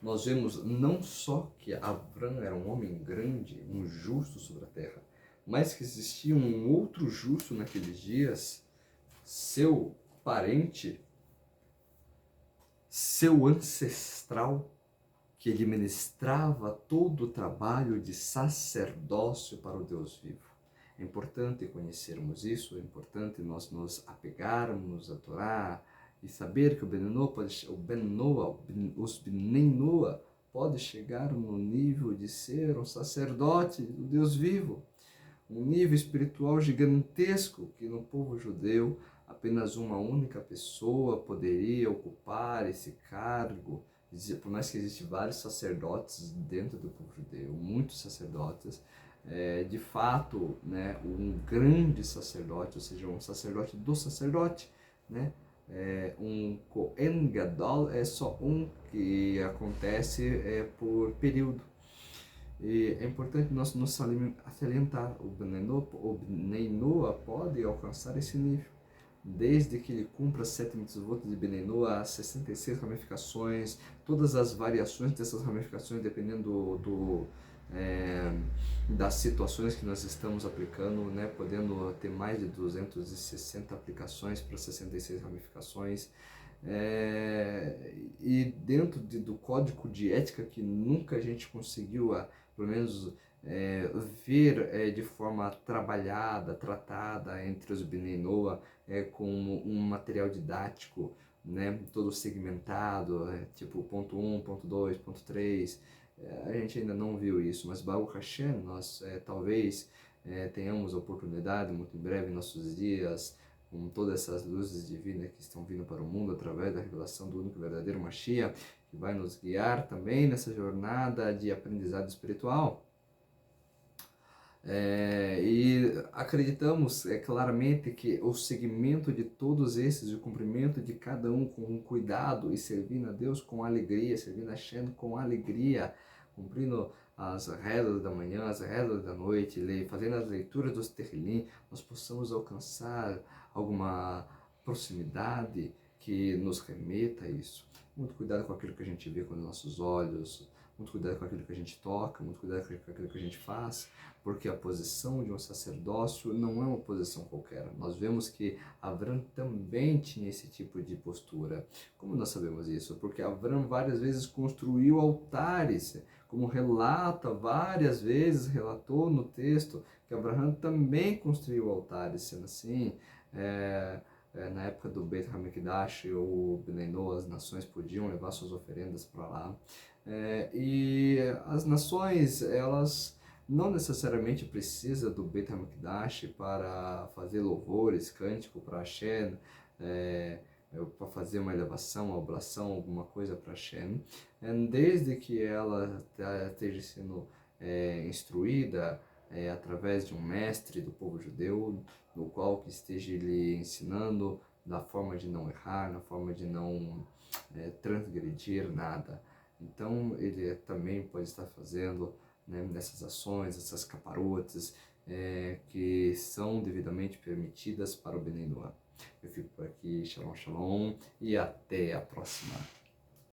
nós vemos não só que Avram era um homem grande, um justo sobre a terra, mas que existia um outro justo naqueles dias, seu parente, seu ancestral, que ele ministrava todo o trabalho de sacerdócio para o Deus vivo. É importante conhecermos isso, é importante nós nos apegarmos à Torá e saber que os Bnei Noah pode chegar no nível de ser um sacerdote do Deus vivo, um nível espiritual gigantesco que no povo judeu apenas uma única pessoa poderia ocupar esse cargo. Por mais que existem vários sacerdotes dentro do povo judeu, muitos sacerdotes, de fato, né, um grande sacerdote, ou seja, um sacerdote do sacerdote, né, um Kohen Gadol é só um que acontece por período. E é importante nós nos salientar, o Bnei Noah pode alcançar esse nível, desde que ele cumpra 7 mitzvot de Bnei Noah, as 66 ramificações, todas as variações dessas ramificações, dependendo das situações que nós estamos aplicando, né, podendo ter mais de 260 aplicações para 66 ramificações, e dentro do código de ética que nunca a gente conseguiu, pelo menos ver de forma trabalhada, tratada entre os Bnei Noah como um material didático, né, todo segmentado, tipo ponto 1, ponto 2, ponto 3. A gente ainda não viu isso, mas Baruch Hashem, nós talvez tenhamos a oportunidade muito em breve em nossos dias, com todas essas luzes divinas que estão vindo para o mundo através da revelação do único e verdadeiro Mashiach, que vai nos guiar também nessa jornada de aprendizado espiritual. E acreditamos claramente que o segmento de todos esses, o cumprimento de cada um com cuidado e servindo a Deus com alegria, servindo a Hashem com alegria, cumprindo as regras da manhã, as regras da noite, fazendo as leituras dos Terrilim, nós possamos alcançar alguma proximidade que nos remeta a isso. Muito cuidado com aquilo que a gente vê com os nossos olhos, muito cuidado com aquilo que a gente toca, muito cuidado com aquilo que a gente faz, porque a posição de um sacerdócio não é uma posição qualquer. Nós vemos que Avram também tinha esse tipo de postura. Como nós sabemos isso? Porque Avram várias vezes construiu altares, como relata várias vezes, relatou no texto, que Abraão também construiu altares, sendo assim, na época do Beit HaMikdash, o Bnei Noah, as nações podiam levar suas oferendas para lá. E as nações, elas não necessariamente precisa do Beit HaMikdash para fazer louvores, cântico para Hashem, para fazer uma elevação, uma oblação, alguma coisa para Hashem, desde que ela esteja sendo instruída através de um mestre do povo judeu, no qual que esteja lhe ensinando da forma de não errar, na forma de não transgredir nada. Então ele também pode estar fazendo, né, nessas ações, essas caparotes que são devidamente permitidas para o Bnei Noah. Eu fico por aqui, Shalom, Shalom, e até a próxima.